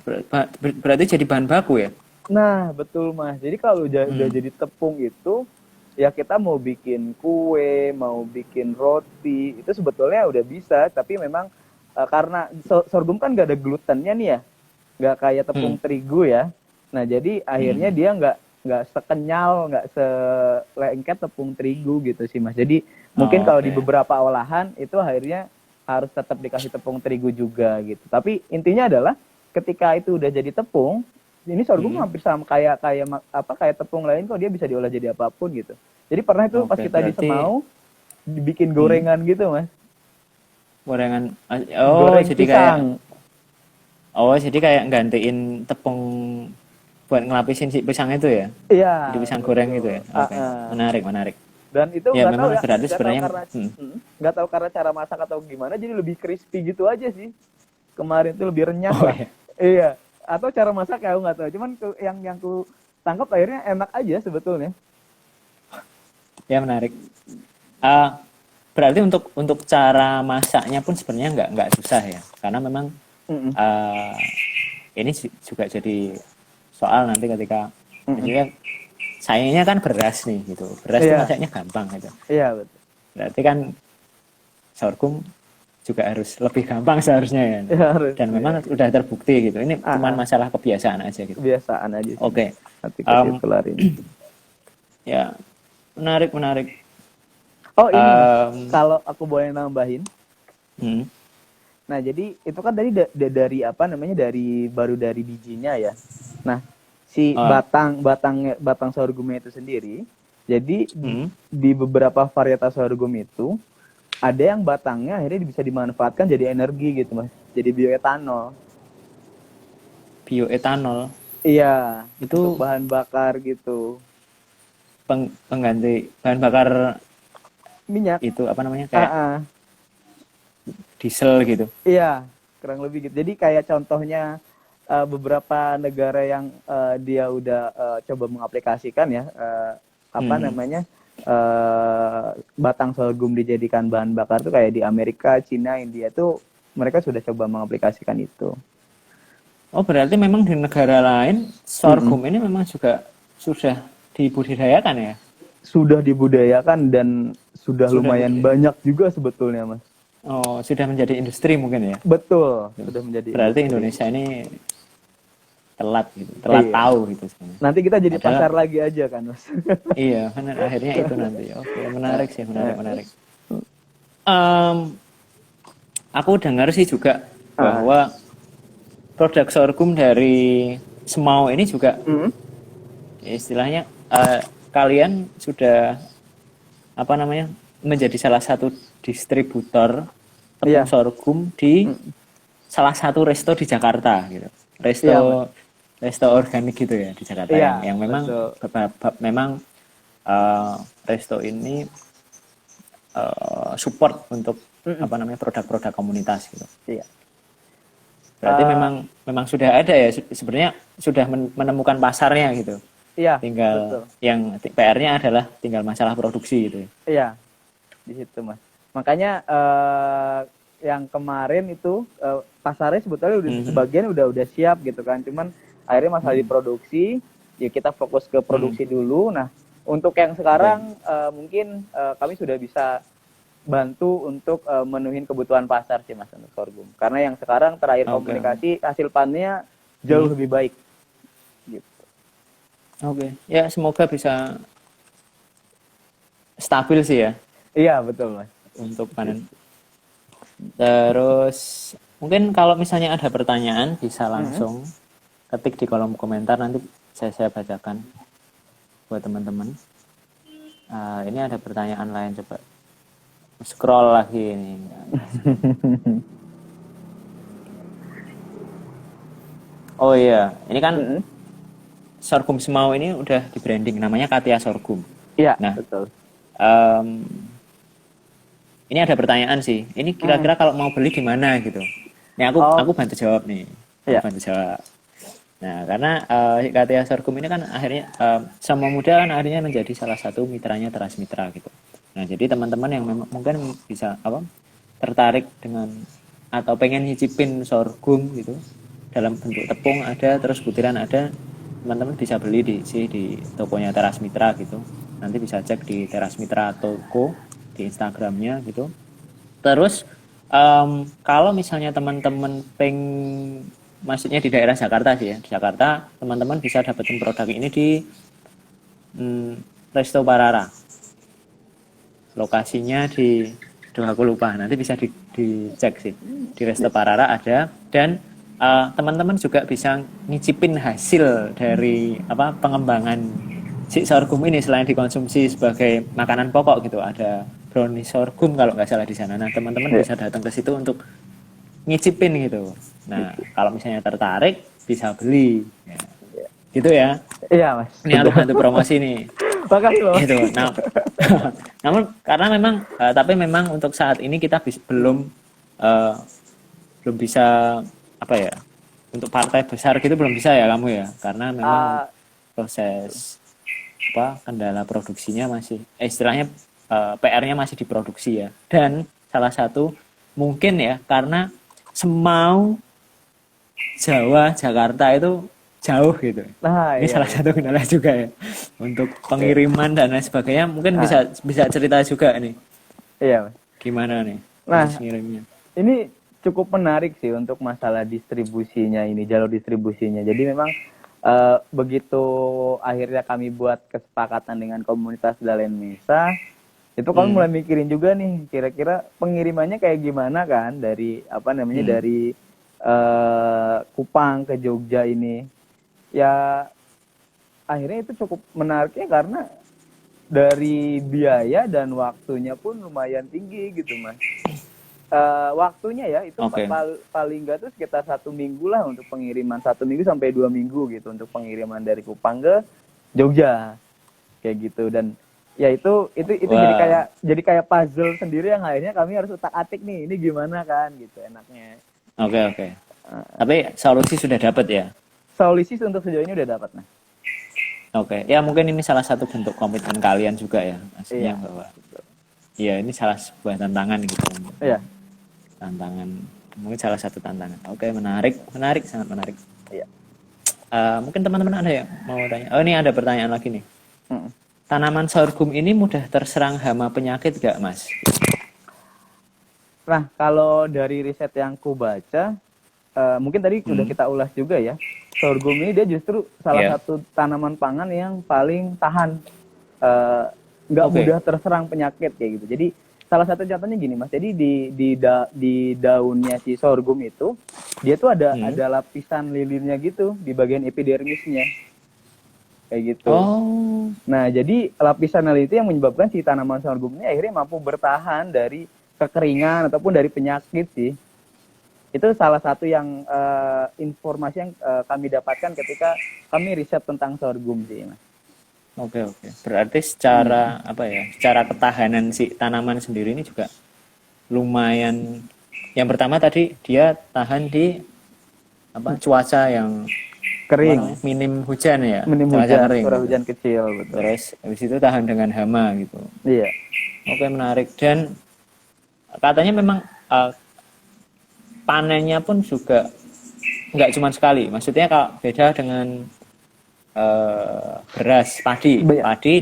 berarti jadi bahan baku ya? Nah, betul, Mas. Jadi kalau udah Hmm. jadi tepung itu ya kita mau bikin kue, mau bikin roti, itu sebetulnya udah bisa, tapi memang karena sorghum kan gak ada glutennya nih ya, nggak kayak Hmm. tepung terigu ya. Nah jadi akhirnya Hmm. dia nggak sekenyal, nggak selengket tepung terigu gitu sih mas. Jadi mungkin Oh, kalau di oke. beberapa olahan itu akhirnya harus tetap dikasih tepung terigu juga gitu. Tapi intinya adalah ketika itu udah jadi tepung, ini sorghum Hmm. hampir sama kayak tepung lain kok dia bisa diolah jadi apapun gitu. Jadi pernah itu pas Oke, kita di berarti Semau dibikin hmm, gorengan gitu mas, gorengan. Oh, goreng jadi kayak pisang. gantiin tepung buat ngelapisin si pisang itu ya? Iya Jadi pisang goreng gitu ya? betul. Oke, menarik, menarik. Dan itu Ya memang berarti sebenarnya nggak tahu karena cara masak atau gimana jadi lebih crispy gitu aja sih. Kemarin itu lebih renyah oh lah. ya, Iya. Atau cara masak ya aku nggak tahu. Cuman yang ku tangkap akhirnya enak aja sebetulnya. ya menarik. Ah, berarti untuk cara masaknya pun sebenarnya nggak susah ya, karena memang Mm-mm. ah, ini juga jadi soal nanti ketika Mm-mm. maksudnya sayangnya kan beras nih gitu, beras tuh Iya, masaknya gampang gitu. iya betul. Berarti kan sorghum juga harus lebih gampang seharusnya ya. Ya harus. Dan Iya, memang iya. sudah terbukti gitu. Ini Ah, cuma ah. masalah kebiasaan aja gitu. Kebiasaan aja sih mas. Oke, Nanti kasih um, tularin. ya menarik menarik. Oh ini mas, Um, kalau aku boleh nambahin. hmm, Nah jadi itu kan tadi dari apa namanya dari bijinya ya. Nah si uh, batang sorghumnya itu sendiri. Jadi hmm, di beberapa varietas sorghum itu ada yang batangnya akhirnya bisa dimanfaatkan jadi energi gitu mas. Jadi bioetanol. bioetanol Iya, untuk itu bahan bakar gitu. pengganti bahan bakar Minyak. itu apa namanya Ah, kayak ah. diesel gitu. Iya, kurang lebih gitu. Jadi kayak contohnya beberapa negara yang dia udah coba mengaplikasikan ya apa Hmm. namanya batang sorghum dijadikan bahan bakar tuh kayak di Amerika, Cina, India tuh mereka sudah coba mengaplikasikan itu. Oh berarti memang di negara lain Mm-mm. sorghum ini memang juga sudah dibudidayakan ya? Sudah dibudayakan dan sudah Sudah lumayan budidaya. banyak juga sebetulnya, Mas. Oh sudah menjadi industri mungkin ya? Betul, sudah menjadi Berarti industri. Indonesia ini telat gitu, telat Iya. tahu gitu sebenarnya. Nanti kita jadi Padahal pasar lagi aja kan, Mas. iya, benar akhirnya itu nanti. Oke, menarik sih, menarik, menarik. Em, aku dengar sih juga Ah, bahwa produk sorghum dari Semau ini juga mm, istilahnya kalian sudah apa namanya menjadi salah satu distributor tepung iya, sorghum di mm, salah satu resto di Jakarta gitu. iya, Mas. Resto resto organik gitu ya di Jakarta Iya, yang memang betul. memang eh, resto ini support untuk Mm-mm. apa namanya produk-produk komunitas gitu. Iya. Berarti Eh, memang memang sudah ada ya sebenarnya sudah menemukan pasarnya gitu. Iya, Tinggal betul. yang PR-nya adalah tinggal masalah produksi gitu. Iya, di situ Mas. Makanya yang kemarin itu pasarnya sebetulnya udah sebagian udah siap gitu kan. Cuman akhirnya masalah di produksi, ya kita fokus ke produksi dulu. Nah, untuk yang sekarang mungkin kami sudah bisa bantu untuk menuhin kebutuhan pasar sih Mas untuk sorghum. Karena yang sekarang terakhir komunikasi hasil panennya jauh lebih baik. Gitu. Oke. Ya semoga bisa stabil sih ya Iya, betul Mas. untuk panen. Terus mungkin kalau misalnya ada pertanyaan bisa langsung ketik di kolom komentar, nanti saya bacakan buat teman-teman. Ini ada pertanyaan lain, coba scroll lagi ini. Oh iya, ini kan sorghum semau ini udah di branding namanya Katia Sorghum. Iya, Nah, betul. Ini ada pertanyaan sih. Ini kira-kira kalau mau beli di mana gitu? Nih aku bantu jawab nih. Aku bantu jawab. Nah, karena Katia Sorghum ini kan akhirnya Sama Muda kan akhirnya menjadi salah satu mitranya Teras Mitra gitu. Nah, jadi teman-teman yang memang mungkin bisa tertarik dengan atau pengen nyicipin sorghum gitu dalam bentuk tepung ada, terus butiran ada, teman-teman bisa beli di tokonya Teras Mitra gitu. Nanti bisa cek di Teras Mitra Toko di Instagramnya gitu. Terus kalau misalnya teman-teman maksudnya di daerah Jakarta sih ya, di Jakarta teman-teman bisa dapetin produk ini di Resto Parara. Lokasinya aku lupa, nanti bisa dicek sih. Di Resto Parara ada, dan teman-teman juga bisa ngicipin hasil dari pengembangan si sorghum ini selain dikonsumsi sebagai makanan pokok gitu. Ada brownie sorghum kalau nggak salah di sana. Nah, teman-teman bisa datang ke situ untuk ngicipin gitu. Nah, kalau misalnya tertarik bisa beli. Ya. Gitu ya. Iya, Mas. Ini aku bantu promosi nih. Makasih loh. Gitu. Nah, namun karena tapi memang untuk saat ini kita belum bisa untuk partai besar gitu belum bisa ya kamu ya, karena memang proses kendala produksinya masih istilahnya PR-nya masih diproduksi ya. Dan salah satu mungkin ya karena Semau, Jawa, Jakarta itu jauh gitu. Nah, ini salah satu kendala juga ya untuk pengiriman dan lain sebagainya. Mungkin bisa cerita juga nih. Iya, Mas. Gimana nih ngirimnya? Ini cukup menarik sih untuk masalah distribusinya ini, jalur distribusinya. Jadi memang begitu akhirnya kami buat kesepakatan dengan komunitas Dalen Mesa, itu kami mulai mikirin juga nih, kira-kira pengirimannya kayak gimana kan dari dari Kupang ke Jogja ini. Ya akhirnya itu cukup menariknya karena dari biaya dan waktunya pun lumayan tinggi gitu Mas. Waktunya ya itu paling nggak tuh sekitar 1 minggu lah untuk pengiriman, 1 minggu sampai 2 minggu gitu untuk pengiriman dari Kupang ke Jogja kayak gitu. Dan ya itu jadi kayak puzzle sendiri yang akhirnya kami harus utak-atik nih, ini gimana kan gitu enaknya. Oke. Tapi solusi sudah dapat ya? Solusi untuk sejauh ini udah dapat, nah. Oke, ya mungkin ini salah satu bentuk komitmen kalian juga ya, maksudnya bahwa ya ini salah sebuah tantangan gitu. Iya. Tantangan, mungkin salah satu tantangan. Oke, menarik, sangat menarik. Iya. Mungkin teman-teman ada yang mau tanya? Oh, ini ada pertanyaan lagi nih. Tanaman sorghum ini mudah terserang hama penyakit gak, Mas? Nah, kalau dari riset yang ku baca, mungkin tadi udah kita ulas juga ya. Sorghum ini dia justru salah satu tanaman pangan yang paling tahan, nggak mudah terserang penyakit kayak gitu. Jadi salah satu contohnya gini Mas. Jadi di daunnya si sorghum itu dia tuh ada lapisan lilinnya gitu di bagian epidermisnya kayak gitu. Nah jadi lapisan lilin itu yang menyebabkan si tanaman sorghum ini akhirnya mampu bertahan dari kekeringan ataupun dari penyakit sih. Itu salah satu yang informasi yang kami dapatkan ketika kami riset tentang sorghum sih, Mas. Oke. Berarti secara secara ketahanan si tanaman sendiri ini juga lumayan. Yang pertama tadi dia tahan di cuaca yang Kering. minim hujan ya, Minim cuaca hujan, kering curah gitu. hujan kecil, betul. Terus habis itu tahan dengan hama gitu. Iya. Oke, menarik. Dan katanya memang panennya pun juga nggak cuma sekali. Maksudnya kalau beda dengan beras padi. Banyak. Padi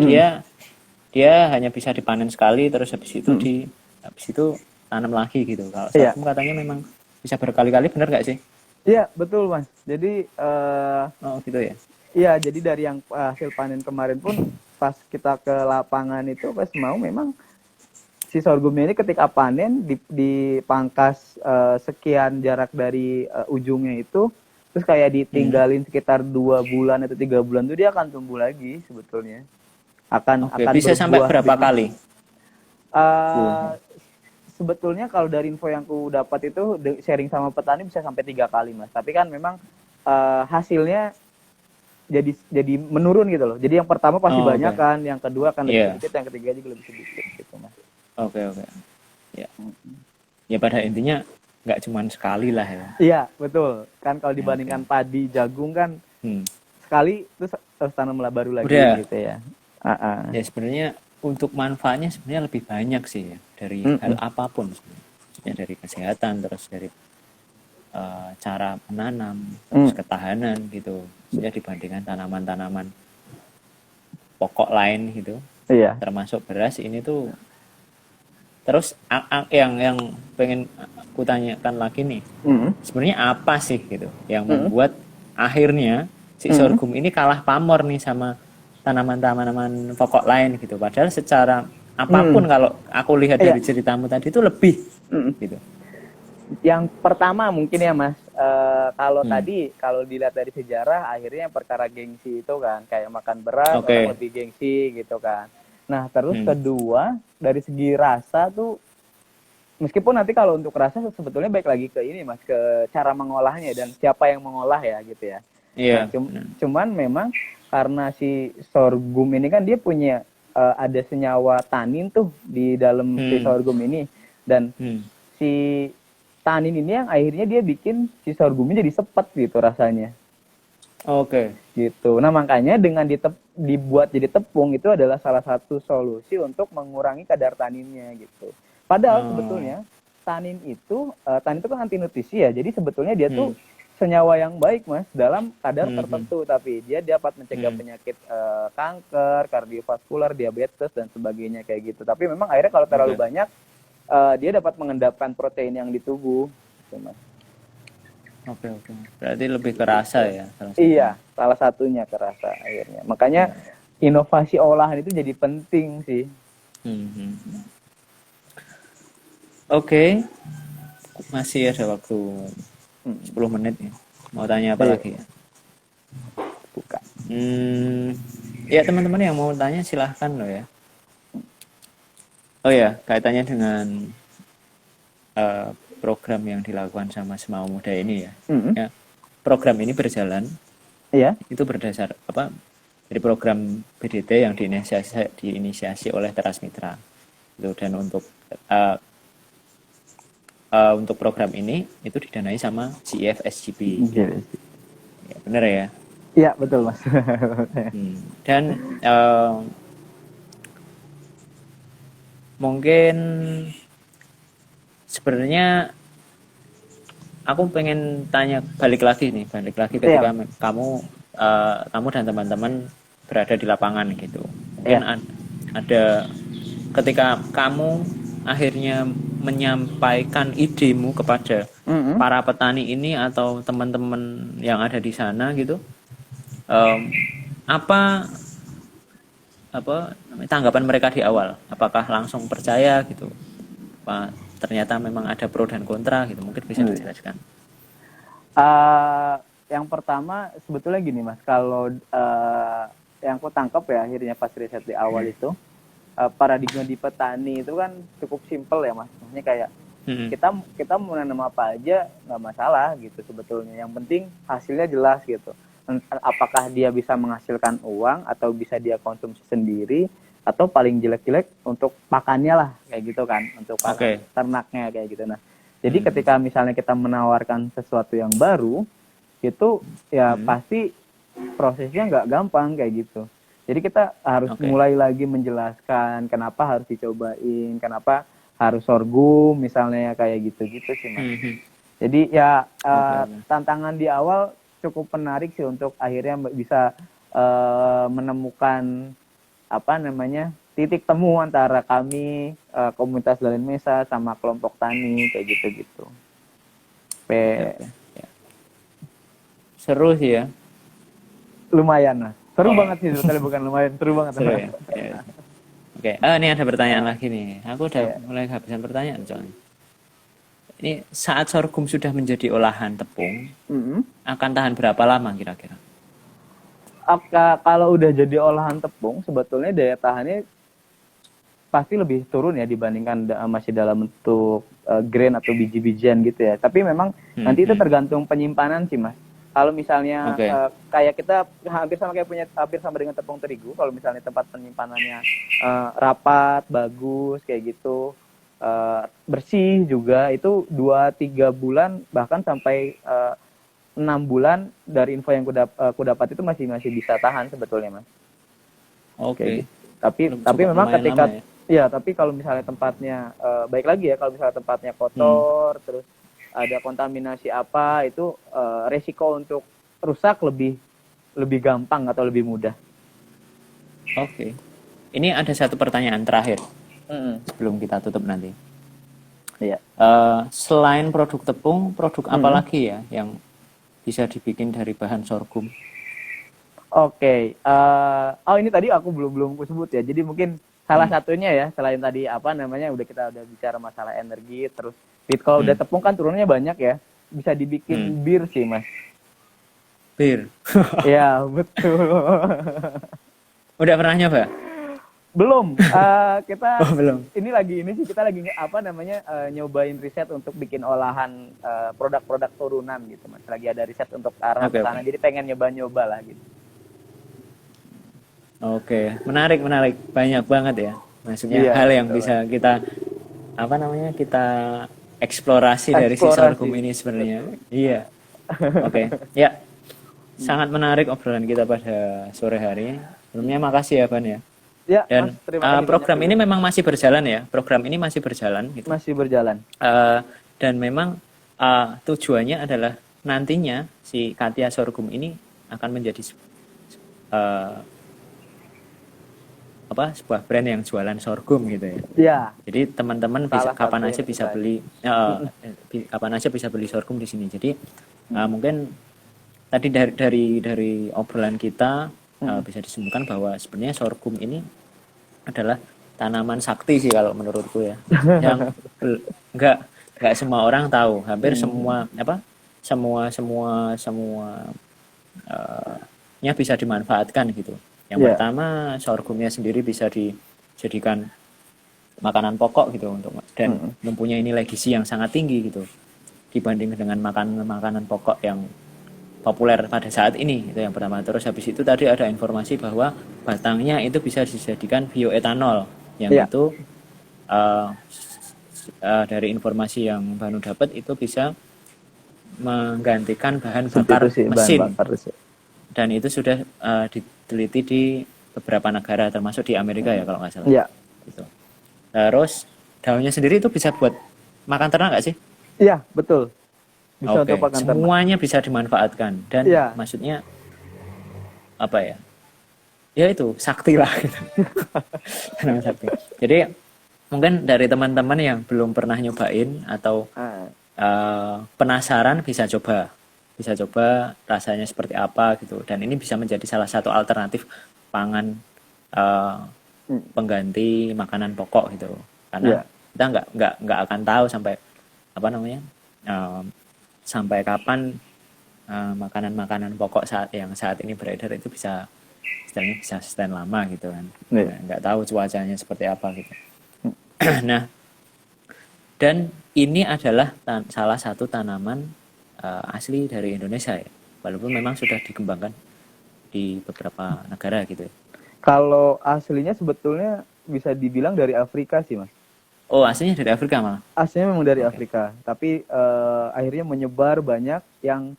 dia hanya bisa dipanen sekali, terus habis itu tanam lagi gitu. Kalau Iya. sorghum katanya memang bisa berkali-kali, benar nggak sih? Iya, betul Mas. Jadi Oh gitu ya. iya, jadi dari yang hasil panen kemarin pun pas kita ke lapangan itu pas mau memang si sorghumnya ini ketika panen dipangkas sekian jarak dari ujungnya itu, terus kayak ditinggalin sekitar 2 bulan atau 3 bulan tuh dia akan tumbuh lagi sebetulnya. Akan Oke, bisa sampai berbuah berapa kali? Uh, sebetulnya kalau dari info yang ku dapat itu sharing sama petani bisa sampai 3 kali Mas. Tapi kan memang hasilnya jadi menurun gitu loh. Jadi yang pertama pasti banyak kan, yang kedua akan lebih sedikit, yang ketiga juga lebih sedikit gitu Mas. Oke. Ya. Ya pada intinya nggak cuma sekali lah ya. Iya, betul. Kan kalau dibandingkan padi, jagung kan sekali terus tanam baru lagi gitu ya. Ya sebenarnya untuk manfaatnya sebenarnya lebih banyak sih ya, dari hal apapun sebenarnya, dari kesehatan, terus dari cara menanam, terus ketahanan gitu, ya dibandingkan tanaman-tanaman pokok lain gitu. Iya. Termasuk beras ini tuh. Terus yang pengen aku tanyakan lagi nih, sebenarnya apa sih gitu yang membuat akhirnya si sorghum ini kalah pamor nih sama tanaman-tanaman pokok lain gitu. Padahal secara apapun kalau aku lihat dari ceritamu tadi itu lebih gitu. Yang pertama mungkin ya Mas, kalau tadi kalau dilihat dari sejarah akhirnya perkara gengsi itu kan, kayak makan beras orang lebih gengsi gitu kan. Nah terus kedua dari segi rasa tuh, meskipun nanti kalau untuk rasa sebetulnya baik lagi ke ini Mas, ke cara mengolahnya dan siapa yang mengolah ya gitu ya. Iya. Nah, cuman memang karena si sorghum ini kan dia punya ada senyawa tanin tuh di dalam si sorghum ini, dan si tanin ini yang akhirnya dia bikin si sorghumnya jadi sepet gitu rasanya. Oke. Gitu. Nah makanya dengan dibuat jadi tepung itu adalah salah satu solusi untuk mengurangi kadar taninnya gitu. Padahal sebetulnya tanin itu kan anti nutrisi ya. Jadi sebetulnya dia tuh senyawa yang baik Mas dalam kadar tertentu, tapi dia dapat mencegah penyakit kanker, kardiovaskular, diabetes dan sebagainya kayak gitu. Tapi memang akhirnya kalau terlalu banyak dia dapat mengendapkan protein yang di tubuh gitu, Mas. Oke. Berarti lebih kerasa ya. Iya, salah satunya kerasa akhirnya. Makanya inovasi olahan itu jadi penting sih. Oke. Masih ada waktu 10 menit ya. Mau tanya apa lagi ya? Buka. Ya teman-teman yang mau tanya silahkan loh ya. Oh ya, kaitannya dengan program yang dilakukan sama Semau Muda ini ya. Ya, program ini berjalan. Iya. Itu berdasar apa? Dari program BDT yang diinisiasi oleh Teras Mitra. Itu, dan untuk program ini itu didanai sama GF SGP. Ya, benar ya? Iya, betul Mas. Dan mungkin sebenarnya aku pengen tanya balik lagi ketika kamu dan teman-teman berada di lapangan gitu. Mungkin ada ketika kamu akhirnya menyampaikan idemu kepada para petani ini atau teman-teman yang ada di sana gitu, apa tanggapan mereka di awal? Apakah langsung percaya gitu? Apa ternyata memang ada pro dan kontra gitu? Mungkin bisa dijelaskan. Yang pertama sebetulnya gini Mas, kalau yang aku tangkap ya akhirnya pas riset di awal itu, paradigma di petani itu kan cukup simpel ya Mas. Maksudnya kayak kita mau nanam apa aja nggak masalah gitu sebetulnya. Yang penting hasilnya jelas gitu. Apakah dia bisa menghasilkan uang atau bisa dia konsumsi sendiri, atau paling jelek-jelek untuk pakannya lah kayak gitu kan, untuk ternaknya kayak gitu. Nah, jadi ketika misalnya kita menawarkan sesuatu yang baru, itu ya pasti prosesnya nggak gampang kayak gitu. Jadi kita harus mulai lagi menjelaskan kenapa harus dicobain, kenapa harus sorghum misalnya kayak gitu-gitu sih Mas. Jadi ya tantangan di awal cukup menarik sih untuk akhirnya bisa menemukan apa namanya titik temu antara kami komunitas Dalen Mesa sama kelompok tani kayak gitu-gitu. Seru sih ya. Lumayan lah. Seru banget sih sebetulnya, bukan lumayan, seru banget. Seru ya. Oke. Ini ada pertanyaan lagi nih. Aku udah mulai kehabisan pertanyaan soalnya. Ini saat sorghum sudah menjadi olahan tepung, akan tahan berapa lama kira-kira? Kalau udah jadi olahan tepung, sebetulnya daya tahannya pasti lebih turun ya dibandingkan masih dalam bentuk grain atau biji-bijian gitu ya. Tapi memang nanti itu tergantung penyimpanan sih Mas. Kalau misalnya kayak kita hampir sama dengan tepung terigu, kalau misalnya tempat penyimpanannya rapat, bagus kayak gitu, bersih juga, itu 2-3 bulan bahkan sampai 6 bulan dari info yang ku dapat itu masih bisa tahan sebetulnya Mas. Oke. Tapi memang ketika tapi kalau misalnya tempatnya baik lagi ya, kalau misalnya tempatnya kotor terus ada kontaminasi apa, itu resiko untuk rusak lebih gampang atau lebih mudah. Oke. Ini ada satu pertanyaan terakhir sebelum kita tutup nanti. Iya. Selain produk tepung, produk apa lagi ya yang bisa dibikin dari bahan sorghum? Oke. Ini tadi aku belum sebut ya. Jadi mungkin salah satunya ya, selain tadi kita udah bicara masalah energi, terus kalau udah tepung kan turunnya banyak ya, bisa dibikin bir sih Mas. Bir? Ya betul. Udah pernah nyoba? Belum. Belum. Kita lagi nyobain riset untuk bikin olahan produk-produk turunan gitu Mas. Lagi ada riset untuk arah ke sana, jadi pengen nyoba-nyoba lah gitu. Oke, menarik, banyak banget ya. Maksudnya hal yang bisa kita kita eksplorasi dari si sorghum ini sebenarnya. Iya. Oke. Ya. Sangat menarik obrolan kita pada sore hari. Sebelumnya makasih ya Ban ya. Ya, dan Mas, program ini memang masih berjalan ya. Program ini masih berjalan gitu. Masih berjalan. Dan memang tujuannya adalah nantinya si Katia sorghum ini akan menjadi sebuah brand yang jualan sorghum gitu ya. Iya. Jadi teman-teman bisa kapan aja bisa beli kapan aja bisa beli sorghum di sini. Jadi mungkin tadi dari obrolan kita bisa disimpulkan bahwa sebenarnya sorghum ini adalah tanaman sakti sih kalau menurutku ya. Yang enggak semua orang tahu. Hampir semuanya bisa dimanfaatkan gitu. Yang pertama, sorghumnya sendiri bisa dijadikan makanan pokok gitu dan mempunyai nilai gizi yang sangat tinggi gitu dibanding dengan makanan pokok yang populer pada saat ini. Itu yang pertama. Terus habis itu tadi ada informasi bahwa batangnya itu bisa dijadikan bioetanol yang itu dari informasi yang Banu dapat itu bisa menggantikan bahan bakar mesin. Dan itu sudah diteliti di beberapa negara termasuk di Amerika ya kalau nggak salah. Iya. Gitu. Terus daunnya sendiri itu bisa buat makan ternak nggak sih? Iya, betul. Bisa untuk makan ternak. Semuanya bisa dimanfaatkan dan maksudnya apa ya? Ya itu sakti lah. Gitu. Sakti. Jadi mungkin dari teman-teman yang belum pernah nyobain atau penasaran bisa coba rasanya seperti apa gitu, dan ini bisa menjadi salah satu alternatif pangan pengganti makanan pokok gitu, karena kita nggak akan tahu sampai sampai kapan makanan pokok saat ini beredar itu bisa sustain lama gitu kan. Nggak tahu cuacanya seperti apa gitu. Nah, dan ini adalah salah satu tanaman asli dari Indonesia ya, walaupun memang sudah dikembangkan di beberapa negara gitu. Kalau aslinya sebetulnya bisa dibilang dari Afrika sih Mas. Oh, aslinya dari Afrika malah? Aslinya memang dari Afrika, tapi akhirnya menyebar banyak yang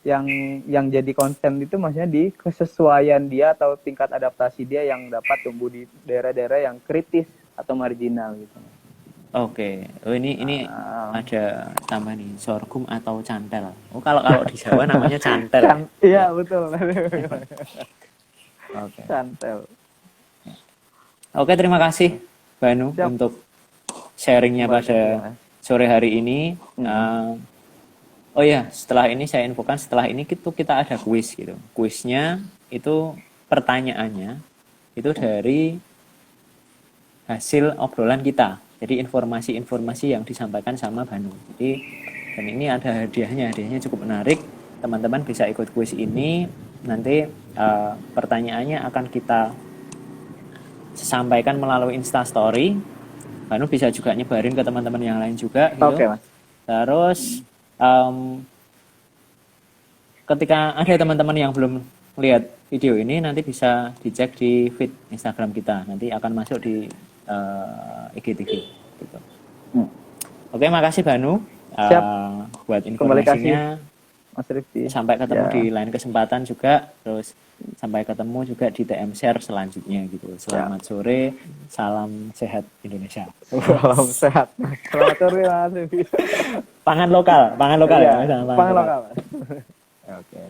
yang jadi konsen itu maksudnya di kesesuaian dia atau tingkat adaptasi dia yang dapat tumbuh di daerah-daerah yang kritis atau marginal gitu. Oke, oh ini ada tambah nih sorghum atau cantel. Oh kalau di Jawa namanya cantel. Iya betul. Oke. Cantel. Oke, terima kasih Banu Siap. untuk sharingnya pada sore hari ini. Oh ya, setelah ini saya infokan, setelah ini kita ada kuis gitu. Kuisnya itu pertanyaannya itu dari hasil obrolan kita. Jadi informasi-informasi yang disampaikan sama Banu. Jadi dan ini ada hadiahnya cukup menarik. Teman-teman bisa ikut kuis ini. Nanti pertanyaannya akan kita sampaikan melalui Instastory. Banu bisa juga nyebarin ke teman-teman yang lain juga. Gitu. Oke, Mas. Terus ketika ada teman-teman yang belum lihat video ini, nanti bisa dicek di feed Instagram kita. Nanti akan masuk di IGTV gitu. Oke, makasih Banu buat informasinya. Mas Rifki. Sampai ketemu di lain kesempatan juga. Terus sampai ketemu juga di TM Share selanjutnya gitu. Selamat sore, salam sehat Indonesia. Salam sehat. Selamat sore Mas Rifki. Pangan lokal ya. Pangan lokal. Oke.